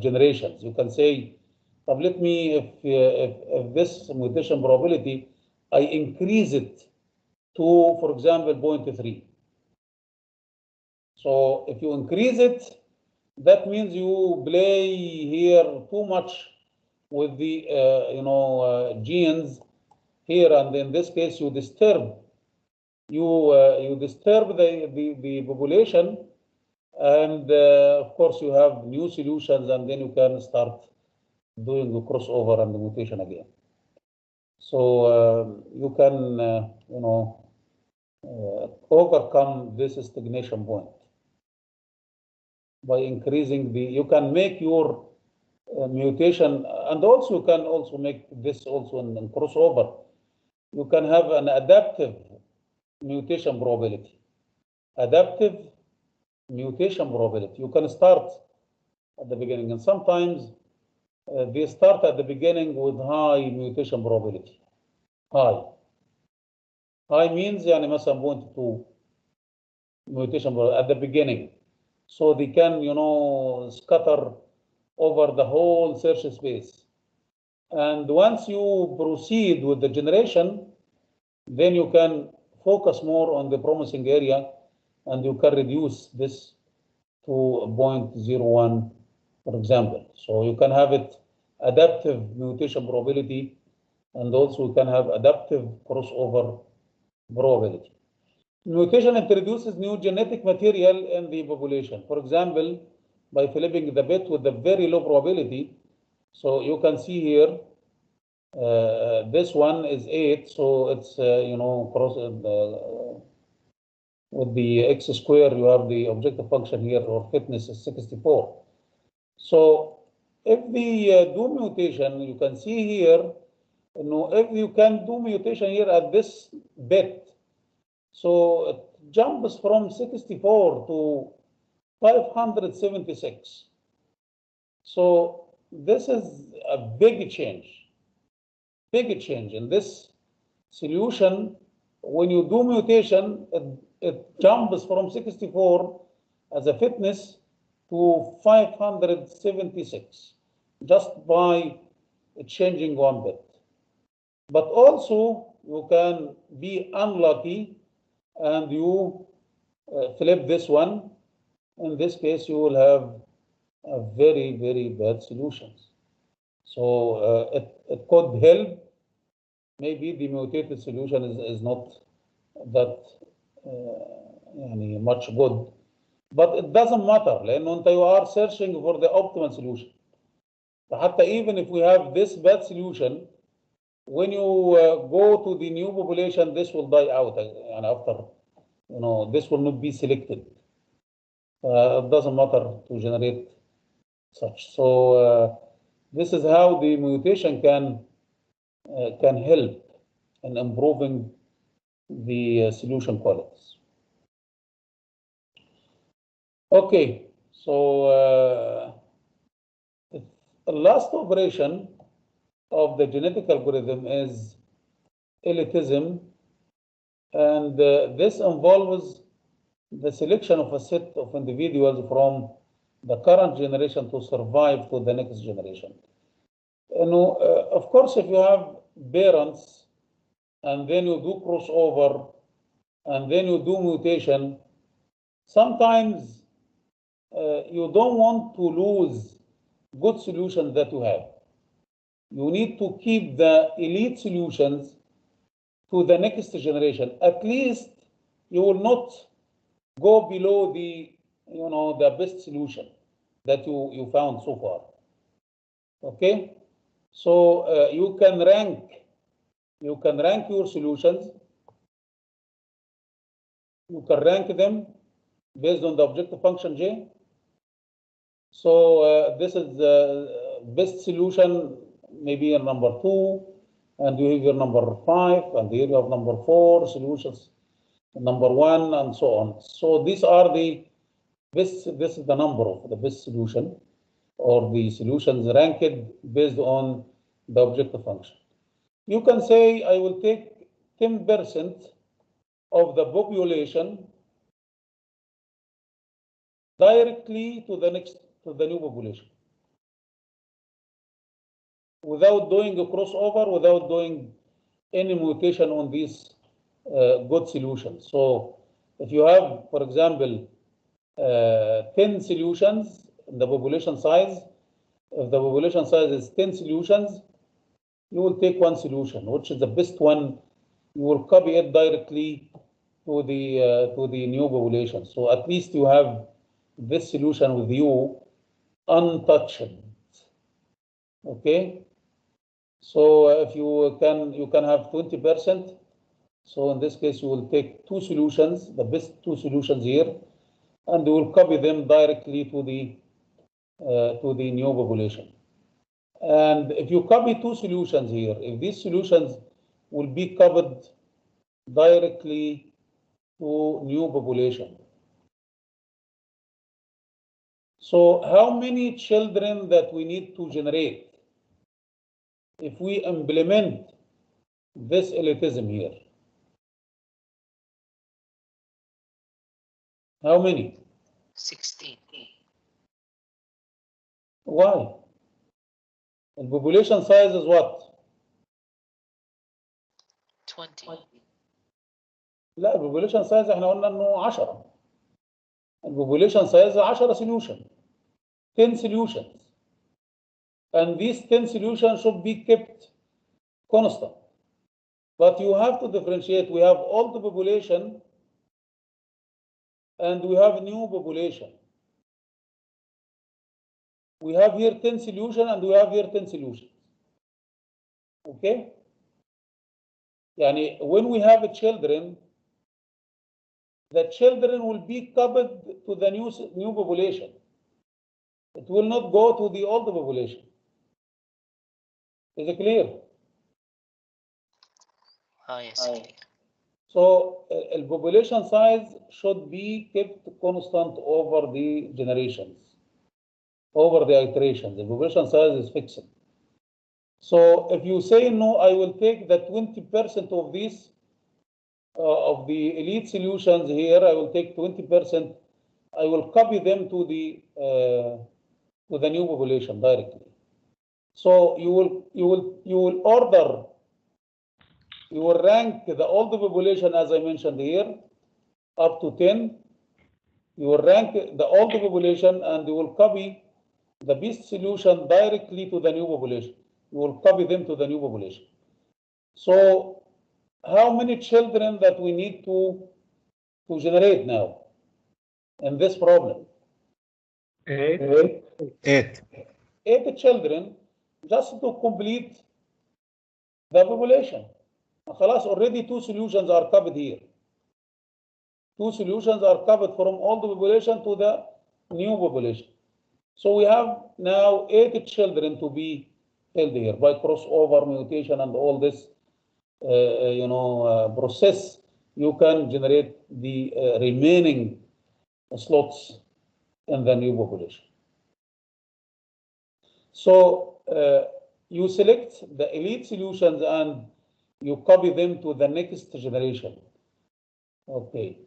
generations. You can say, let me, if this mutation probability, I increase it to, for example, 0.3. So if you increase it, that means you play here too much with the genes here, and in this case you disturb the population, and of course you have new solutions, and then you can start doing the crossover and the mutation again. So you can overcome this stagnation point by increasing you can make your mutation, and also you can also make this also in crossover. You can have an adaptive mutation probability. Adaptive mutation probability. You can start at the beginning, and sometimes they start at the beginning with high mutation probability. High means مثلا 0.2 mutation probability at the beginning, so they can scatter over the whole search space. And once you proceed with the generation, then you can focus more on the promising area, and you can reduce this to 0.01, for example. So you can have it adaptive mutation probability, and also you can have adaptive crossover probability. Mutation introduces new genetic material in the population. For example, by flipping the bit with a very low probability. So you can see here, this one is 8, so it's with the x square, you have the objective function here, or fitness is 64. So if we do mutation, you can see here, if you can do mutation here at this bit, so it jumps from 64 to 576. So this is a big change in this solution. When you do mutation, it jumps from 64 as a fitness to 576 just by changing one bit. But also you can be unlucky and you flip this one. In this case, you will have a very, very bad solutions. So it could help. Maybe the mutated solution is not that much good, but it doesn't matter. لأنه you are searching for the optimal solution. حتى even if we have this bad solution, when you go to the new population, this will die out, and after, this will not be selected. It doesn't matter to generate such. So this is how the mutation can help in improving the solution qualities. Okay, so the last operation of the genetic algorithm is elitism, and this involves the selection of a set of individuals from the current generation to survive to the next generation. Of course, if you have parents and then you do crossover and then you do mutation, sometimes you don't want to lose good solutions that you have. You need to keep the elite solutions to the next generation. At least you will not go below the the best solution that you found so far. Okay, so you can rank your solutions. You can rank them based on the objective function J. So this is the best solution, maybe your number 2, and you have your number 5, and here you have number 4 solutions, number 1, and so on. So these are the best. This is the number of the best solution, or the solutions ranked based on the objective function. You can say I will take 10% of the population directly to the new population, without doing a crossover, without doing any mutation on these good solutions. So if you have, for example, 10 solutions in the population size, if the population size is 10 solutions, you will take one solution, which is the best one. You will copy it directly to the new population. So at least you have this solution with you untouched. Okay. So if you can have 20%. So in this case, you will take 2 solutions, the best 2 solutions here, and you will copy them directly to the new population. And if you copy 2 solutions here, if these solutions will be copied directly to new population. So how many children that we need to generate if we implement this elitism here? How many? 16. Why? The population size is what? 20. لا البوبوليشن سايز احنا قلنا انه 10. البوبوليشن سايز 10 solution, 10 solutions, and these 10 solutions should be kept constant. But you have to differentiate. We have old population and we have new population. We have here 10 solutions and we have here 10 solutions. Okay? Yani when we have children, the children will be coupled to the new population. It will not go to the old population. Is it clear? Yes, clear. So the population size should be kept constant over the generations, over the iterations. The population size is fixed. So if you say no, I will take the 20% of these of the elite solutions here. I will take 20%. I will copy them to the new population directly. So you will order. You will rank the old population, as I mentioned here, up to 10. You will rank the old population and you will copy the best solution directly to the new population. You will copy them to the new population. So how many children that we need to generate now in this problem? 8. 8 children just to complete the population. خلاص, already 2 solutions are covered here. 2 solutions are covered from old population to the new population. So we have now 8 children to be held here by crossover, mutation, and all this process. You can generate the remaining slots in the new population. So you select the elite solutions and you copy them to the next generation. Okay.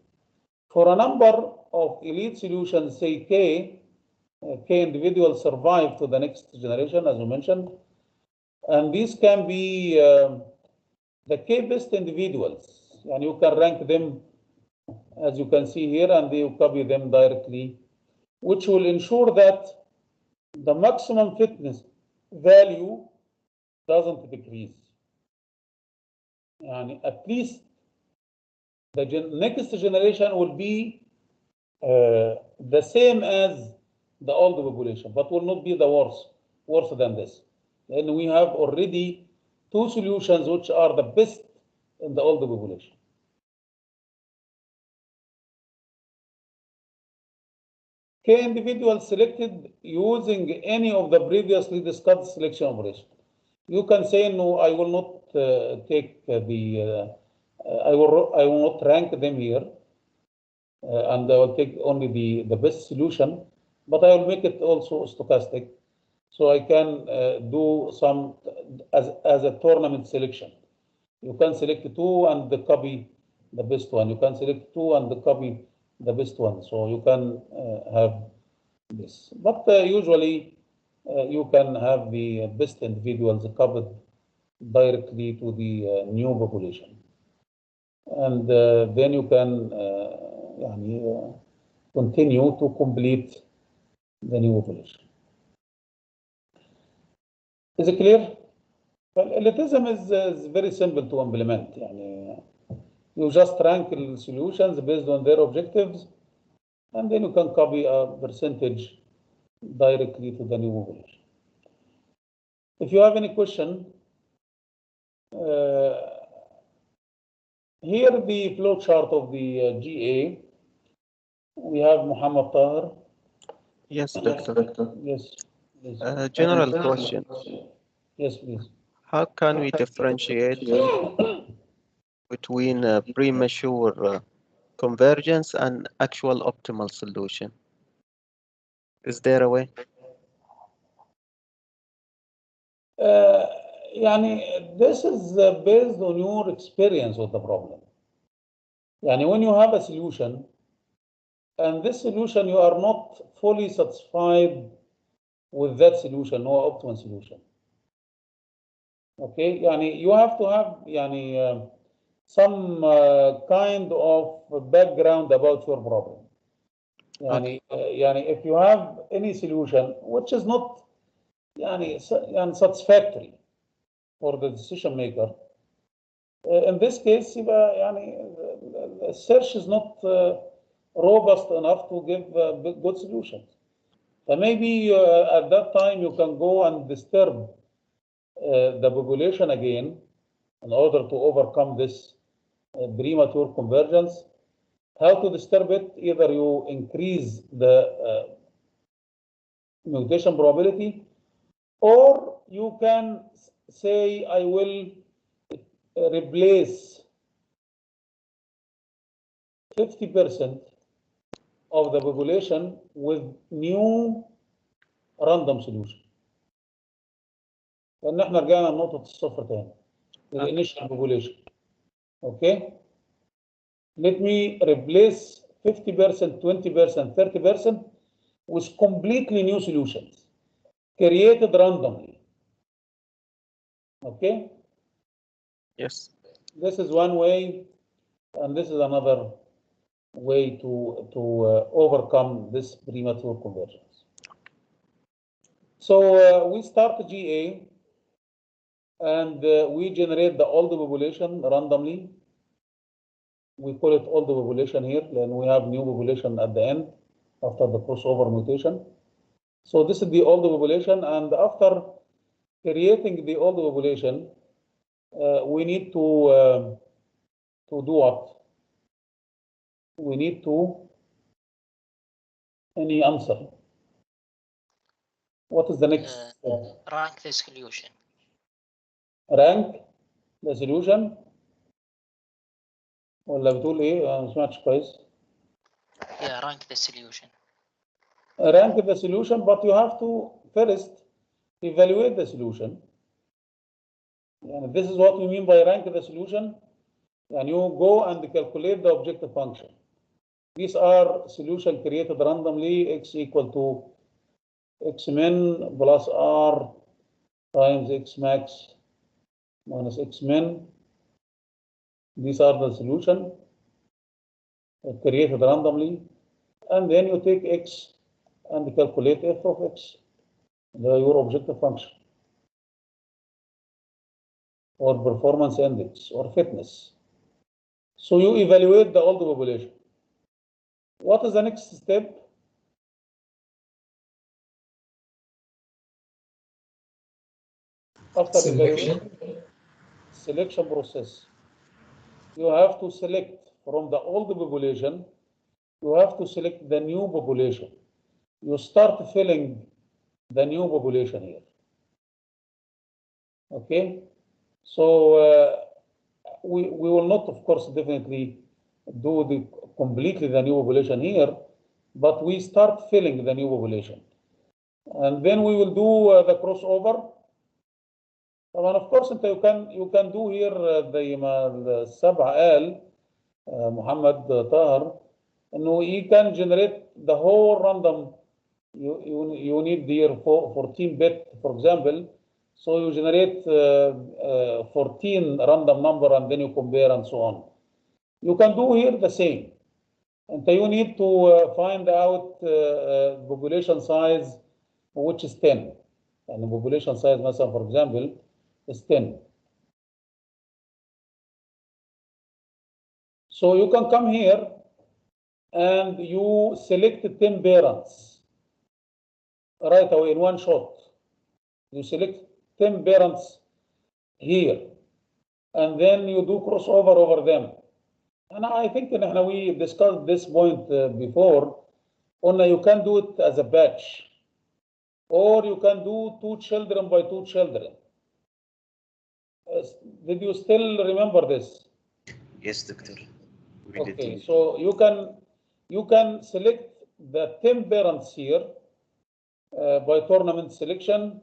For a number of elite solutions, say K individuals survive to the next generation, as you mentioned. And these can be the K-best individuals. And you can rank them, as you can see here, and you copy them directly, which will ensure that the maximum fitness value doesn't decrease. And at least the next generation will be the same as the old population, but will not be the worse than this. And we have already 2 solutions which are the best in the old population. K individuals selected using any of the previously discussed selection operations. You can say no, I will not take the I will not rank them here, and I will take only the best solution, but I will make it also stochastic, so I can do some as a tournament selection. You can select 2 and copy the best one. You can select 2 and copy the best one. So you can have this, but usually you can have the best individuals copied directly to the new population, and then you can continue to complete the new population. Is it clear? Well, elitism is very simple to implement. You just rank the solutions based on their objectives, and then you can copy a percentage directly to the new population. If you have any question, here the flow chart of the GA. We have Muhammad Tahir. Yes, Doctor. Yes. General question. Yes, please. How can we differentiate between premature convergence and actual optimal solution? Is there a way? This is based on your experience with the problem. When you have a solution, and this solution you are not fully satisfied with that solution, no optimal solution. Okay, you have to have some kind of background about your problem. Okay. If you have any solution which is not satisfactory for the decision maker, in this case, the search is not robust enough to give good solutions. So maybe at that time you can go and disturb the population again in order to overcome this premature convergence, How to disturb it? Either you increase the mutation probability, or you can say I will replace 50% of the population with new random solution. لأن احنا رجعنا لنقطة الصفر تاني. The initial population. Okay? Let me replace 50%, 20%, 30% with completely new solutions created randomly. Okay? Yes. This is one way, and this is another way to overcome this premature convergence. So we start GA, and we generate the old population randomly. We call it old population here, and we have new population at the end after the crossover mutation. So this is the old population, and after creating the old population, we need to do what? We need to any answer. What is the next step? Rank the solution. Rank the solution. ولا بتقول ايه؟ ما سمعتش كويس. Yeah, rank the solution. Rank the solution, but you have to first evaluate the solution. And this is what we mean by rank the solution. And you go and calculate the objective function. These are solutions created randomly, x equal to x min plus r times x max minus x min. These are the solution created randomly. And then you take x and calculate f of x, your objective function, or performance index, or fitness. So you evaluate the old population. What is the next step? After evaluation, selection process. You have to select from the old population, you have to select the new population. You start filling the new population here. Okay? So we will not, of course, definitely do completely the new population here, but we start filling the new population. And then we will do the crossover. And of course, you can do here زي ما السبع قال محمد طاهر انه he can generate the whole random. You need here 14 bit, for example. So you generate 14 random number and then you compare and so on. You can do here the same. And you need to find out population size, which is 10. And the population size, مثلا, for example, is 10. So you can come here and you select 10 parents right away in one shot. You select 10 parents here, and then you do crossover over them. And I think we discussed this point before. Only you can do it as a batch, or you can do 2 children by 2 children. Did you still remember this? Yes, Doctor. Okay, so you can select the 10 parents here by tournament selection.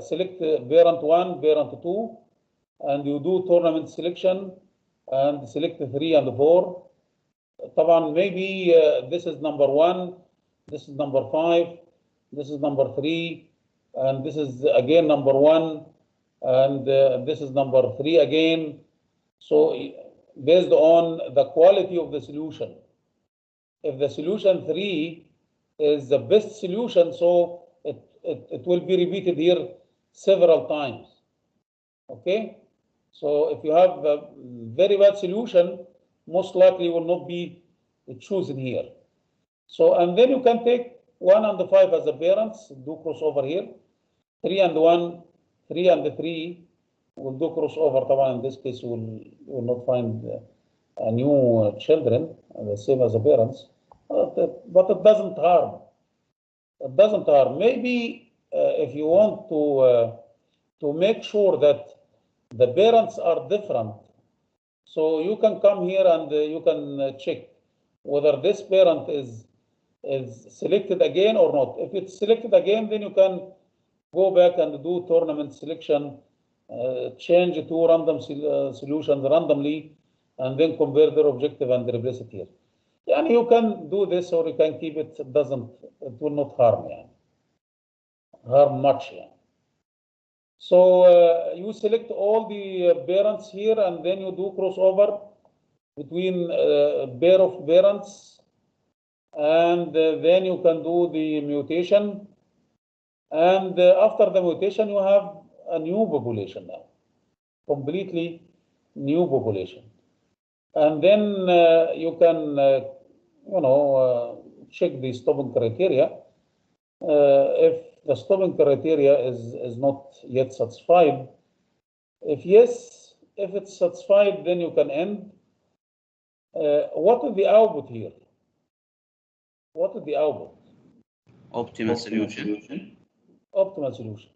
Select parent 1, parent 2, and you do tournament selection and select 3 and 4. طبعا maybe this is number 1, this is number 5, this is number 3, and this is again number 1, and this is number 3 again. So based on the quality of the solution, if the solution 3 is the best solution, so it will be repeated here several times. Okay, so if you have a very bad solution, most likely will not be chosen here. So, and then you can take 1 and 5 as the parents, do crossover here. 3 and 1, 3 and 3 will do crossover. In this case, you will not find new children, the same as the parents, but it doesn't harm. It doesn't harm. Maybe if you want to make sure that the parents are different, so you can come here and you can check whether this parent is selected again or not. If it's selected again, then you can go back and do tournament selection, change to random solutions randomly, and then compare their objective and replace it here. And you can do this, or you can keep it. It will not harm much. So you select all the parents here, and then you do crossover between pair of parents, and then you can do the mutation. And after the mutation, you have a new population now, completely new population. And then you can, check the stopping criteria. If the stopping criteria is not yet satisfied, if it's satisfied, then you can end. What is the output here? What is the output? Optimal solution. Optimal solution.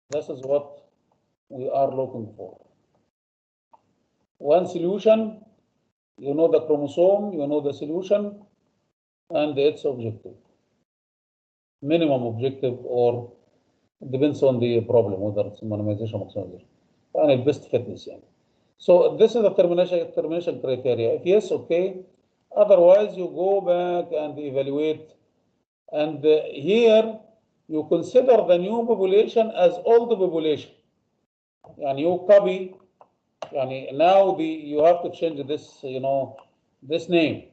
This is what we are looking for. One solution, you know the chromosome, you know the solution, and its objective. Minimum objective, or depends on the problem, whether it's minimization or maximization, and best fitness. So this is the termination criteria. If yes, okay. Otherwise, you go back and evaluate. And here, you consider the new population as old population. And you copy. Now you have to change this, this name.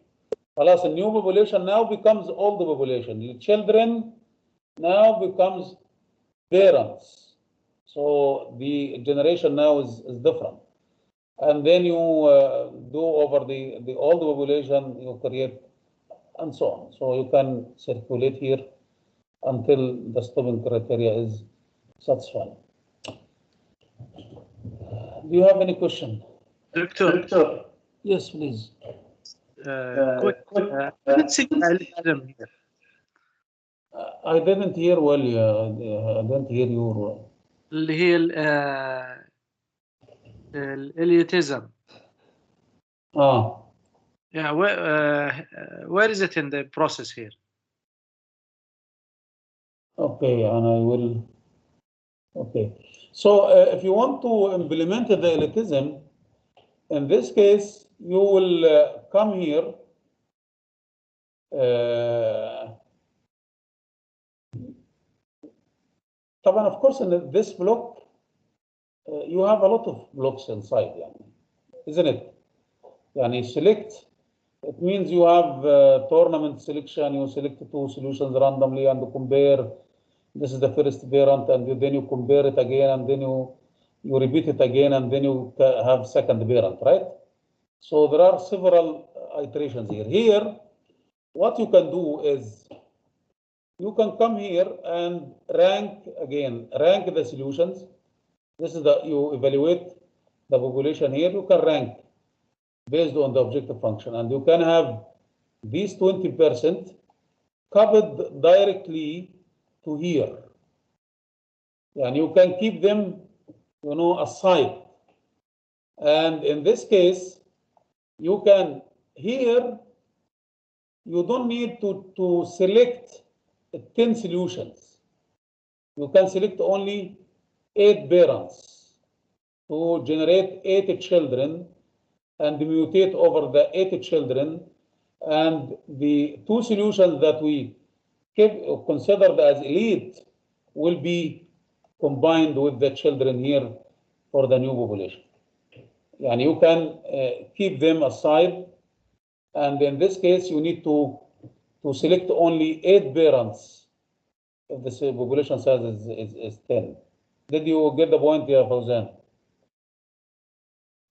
Plus, a new population now becomes old population. The children now becomes parents. So the generation now is different. And then you do over the old population, you create, and so on. So you can circulate here until the stopping criteria is satisfied. Do you have any question? Doctor. Yes, please. Quick. Let's see them here. I didn't hear well. I didn't hear you well. اللي هي الإليوتيزم. Yeah, where is it in the process here? Okay, and I will. Okay, so if you want to implement the elitism, in this case, you will come here. Of course, in this block, you have a lot of blocks inside, isn't it? Select. It means you have tournament selection. You select two solutions randomly and compare. This is the first parent, and then you compare it again, and then you repeat it again, and then you have second parent, right? So there are several iterations here. Here, what you can do is you can come here and rank the solutions. This is you evaluate the population here. You can rank based on the objective function, and you can have these 20% copied directly to here. And you can keep them, aside. And in this case, you can here, you don't need to select 10 solutions. You can select only 8 parents to generate 8 children and mutate over the 8 children, and the 2 solutions that we considered as elite will be combined with the children here for the new population. And you can keep them aside, and in this case you need to select only 8 parents if the population size is 10. Did you get the point here, Fawzan?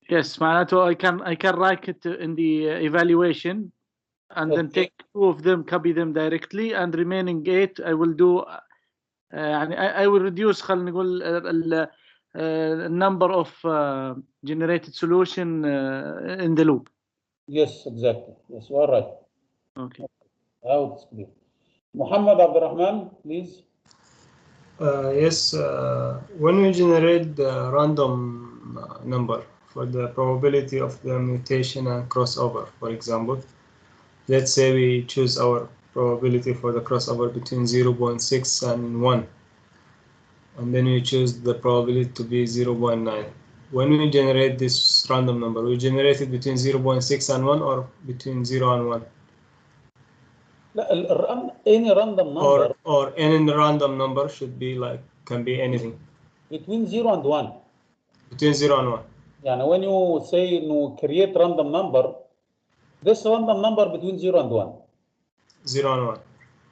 Yes, معناته I can write it in the evaluation, and then take 2 of them, copy them directly, and remaining 8 I will do. I will reduce, خلينا نقول number of generated solution in the loop. Yes, exactly. Yes, you are right. Okay. How it's clear. Muhammad Abdurrahman, please. Yes, when we generate the random number for the probability of the mutation and crossover, for example, let's say we choose our probability for the crossover between 0.6 and 1, and then we choose the probability to be 0.9. When we generate this random number, we generate it between 0.6 and 1 or between 0 and 1? Any random number Or any random number should be like, can be anything. between 0 and 1. Between 0 and 1. يعني when you say no create random number, this random number between 0 and 1. 0 and 1.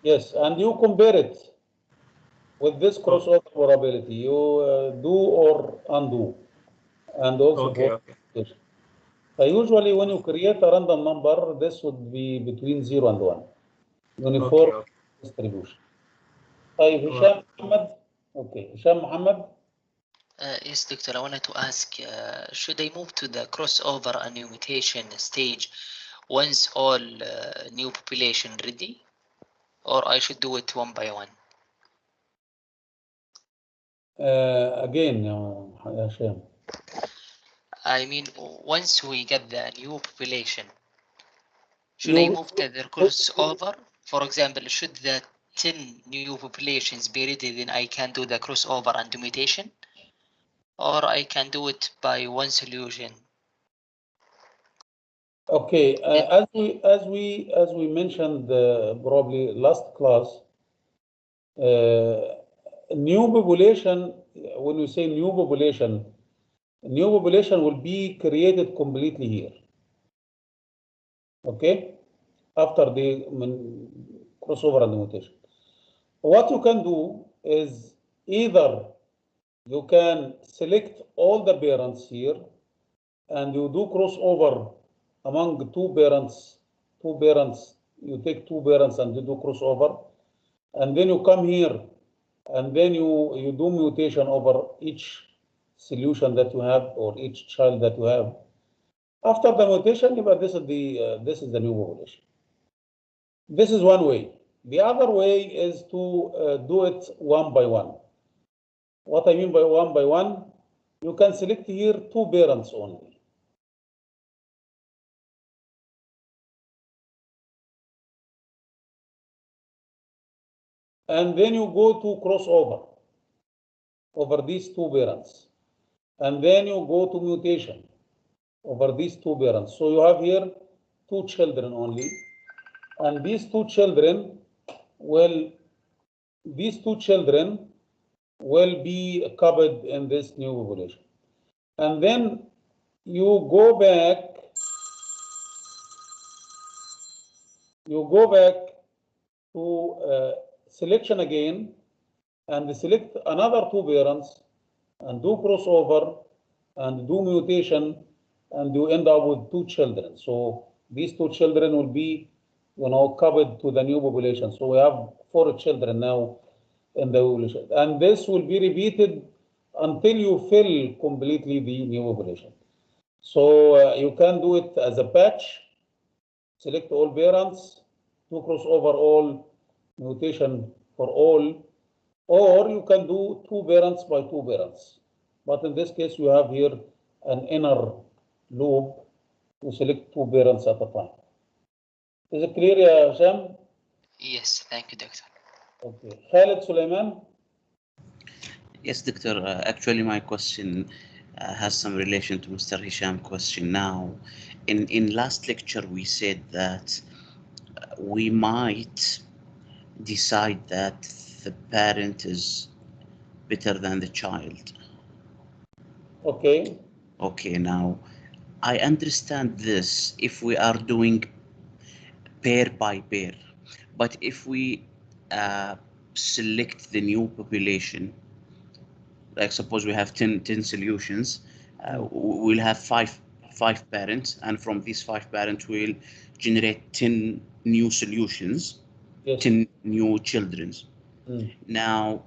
Yes, and you compare it with this crossover probability. You do or undo, and also Okay, for okay. So usually when you create a random number, this would be between 0 and 1. Uniform Okay, okay. distribution. طيب هشام محمد. Okay, Hisham Muhammad. Yes, Doctor, I wanted to ask, should I move to the crossover and new mutation stage once all new population ready, or I should do it one by one? Again, Hisham. I mean, once we get the new population, should I move to the crossover? For example, should the 10 new populations be ready, then I can do the crossover and mutation, or I can do it by one solution? Okay, as we mentioned probably last class, new population. When we say new population will be created completely here. Okay, after the crossover and mutation. What you can do is either you can select all the parents here and you do crossover among two parents. You take two parents and you do crossover, and then you come here and then you do mutation over each solution that you have or each child that you have. After the mutation, this is the new population. This is one way. The other way is to do it one by one. What I mean by one, you can select here two parents only. And then you go to crossover over these two parents. And then you go to mutation over these two parents. So you have here two children only. And these two children will be covered in this new population. And then you go back to selection again and select another two parents and do crossover and do mutation, and you end up with two children. So these two children will be, covered to the new population. So we have 4 children now in the population, and this will be repeated until you fill completely the new population. So you can do it as a batch, select all parents, do crossover all, mutation for all, or you can do two parents by two parents. But in this case, you have here an inner loop to select two parents at a time. Is it clear, Hisham? Yes, thank you, Doctor. Okay. Khalid Suleiman? Yes, Doctor. Actually, my question has some relation to Mr. Hisham's question now. In last lecture, we said that we might decide that the parent is better than the child. Okay. Okay, now I understand this if we are doing pair by pair, but if we select the new population, like suppose we have 10 solutions, we'll have five parents, and from these 5 parents we'll generate 10 new solutions. Yes. 10 new children. Mm. Now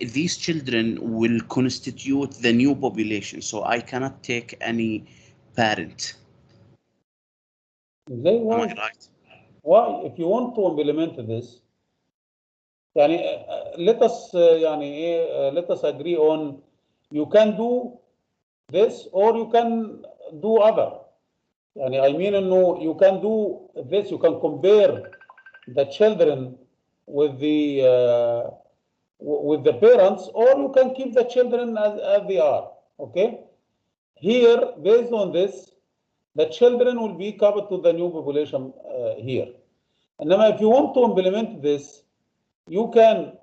these children will constitute the new population, so I cannot take any parent They Am why? I right? Why? If you want to implement this, يعني let us let us agree on you can do this or you can do other. يعني I mean إنه you can do this, you can compare the children with the parents, or you can keep the children as they are. Okay. Here, based on this, the children will be covered to the new population here. And now, if you want to implement this, you can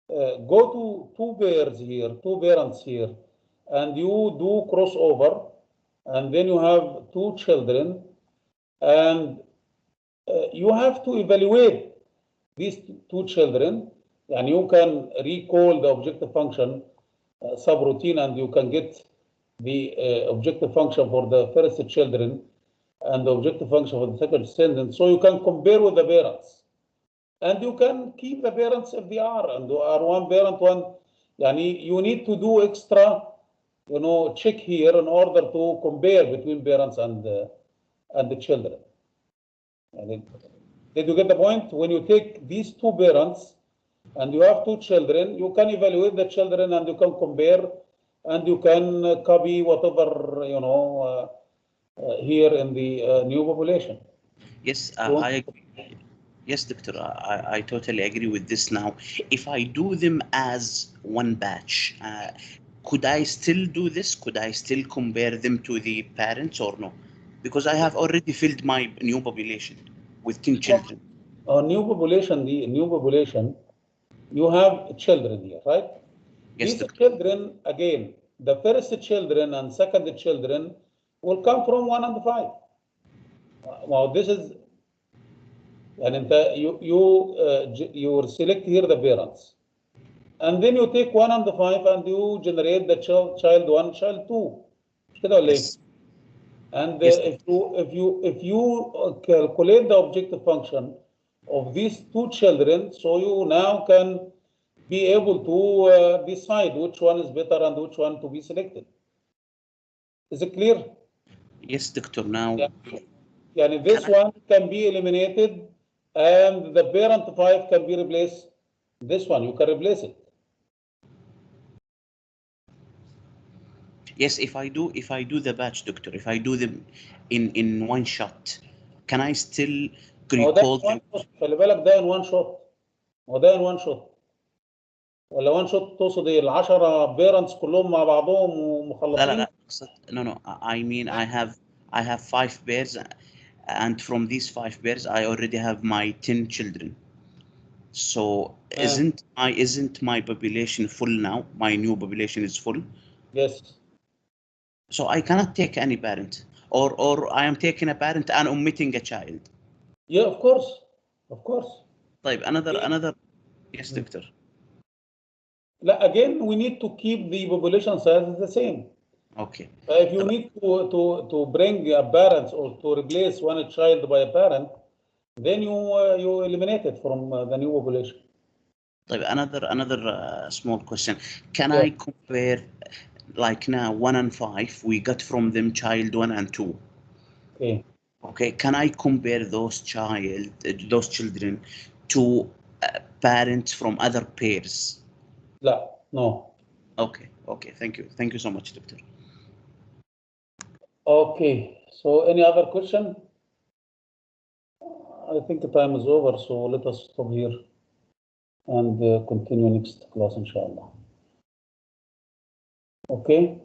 go to two pairs here, two parents here, and you do crossover, and then you have two children, and you have to evaluate these two children, and you can recall the objective function subroutine, and you can get the objective function for the first children and the objective function for the second children. So you can compare with the parents, and you can keep the parents if they are, and are one parent, one. You need to do extra, check here in order to compare between parents and the children. Did you get the point? When you take these two parents and you have two children, you can evaluate the children and you can compare and you can copy whatever, here in the new population. Yes, I agree. Yes, doctor, I totally agree with this now. If I do them as one batch, could I still do this? Could I still compare them to the parents or no? Because I have already filled my new population with 10 children. New population, you have children here, right? Yes, These doctor. children, again, the first children and second children will come from 1 and 5. Now this is, and you select here the parents, and then you take 1 and 5 and you generate the child 1, child 2. Yes. And Yes. if you calculate the objective function of these two children, so you now can be able to decide which one is better and which one to be selected. Is it clear? Yes, doctor. Now, This one can be eliminated and the parent 5 can be replaced. This one, you can replace it. yes, if I do the batch, doctor, if I do them in one shot, can I still recall them? خلي بالك ده in one shot. وده in one shot. ولا one shot تقصد ايه؟ ال10 بيرنتس كلهم مع بعضهم ومخلصين؟ No. I mean I have 5 pairs, and from these 5 pairs I already have my 10 children. So isn't my population full now? My new population is full. Yes. So I cannot take any parent, or I am taking a parent and omitting a child. Yeah, of course. طيب, another. Yes, doctor. Again, we need to keep the population size the same. Okay. If you need to bring a parent or to replace one child by a parent, then you eliminate it from the new population. طيب, another small question. Can I compare, like now 1 and 5, we got from them child 1 and 2. Okay. Can I compare those children to parents from other pairs? No. Okay. Thank you so much, doctor. Okay, so any other question? I think the time is over, so let us stop here and continue next class, inshallah. Okay.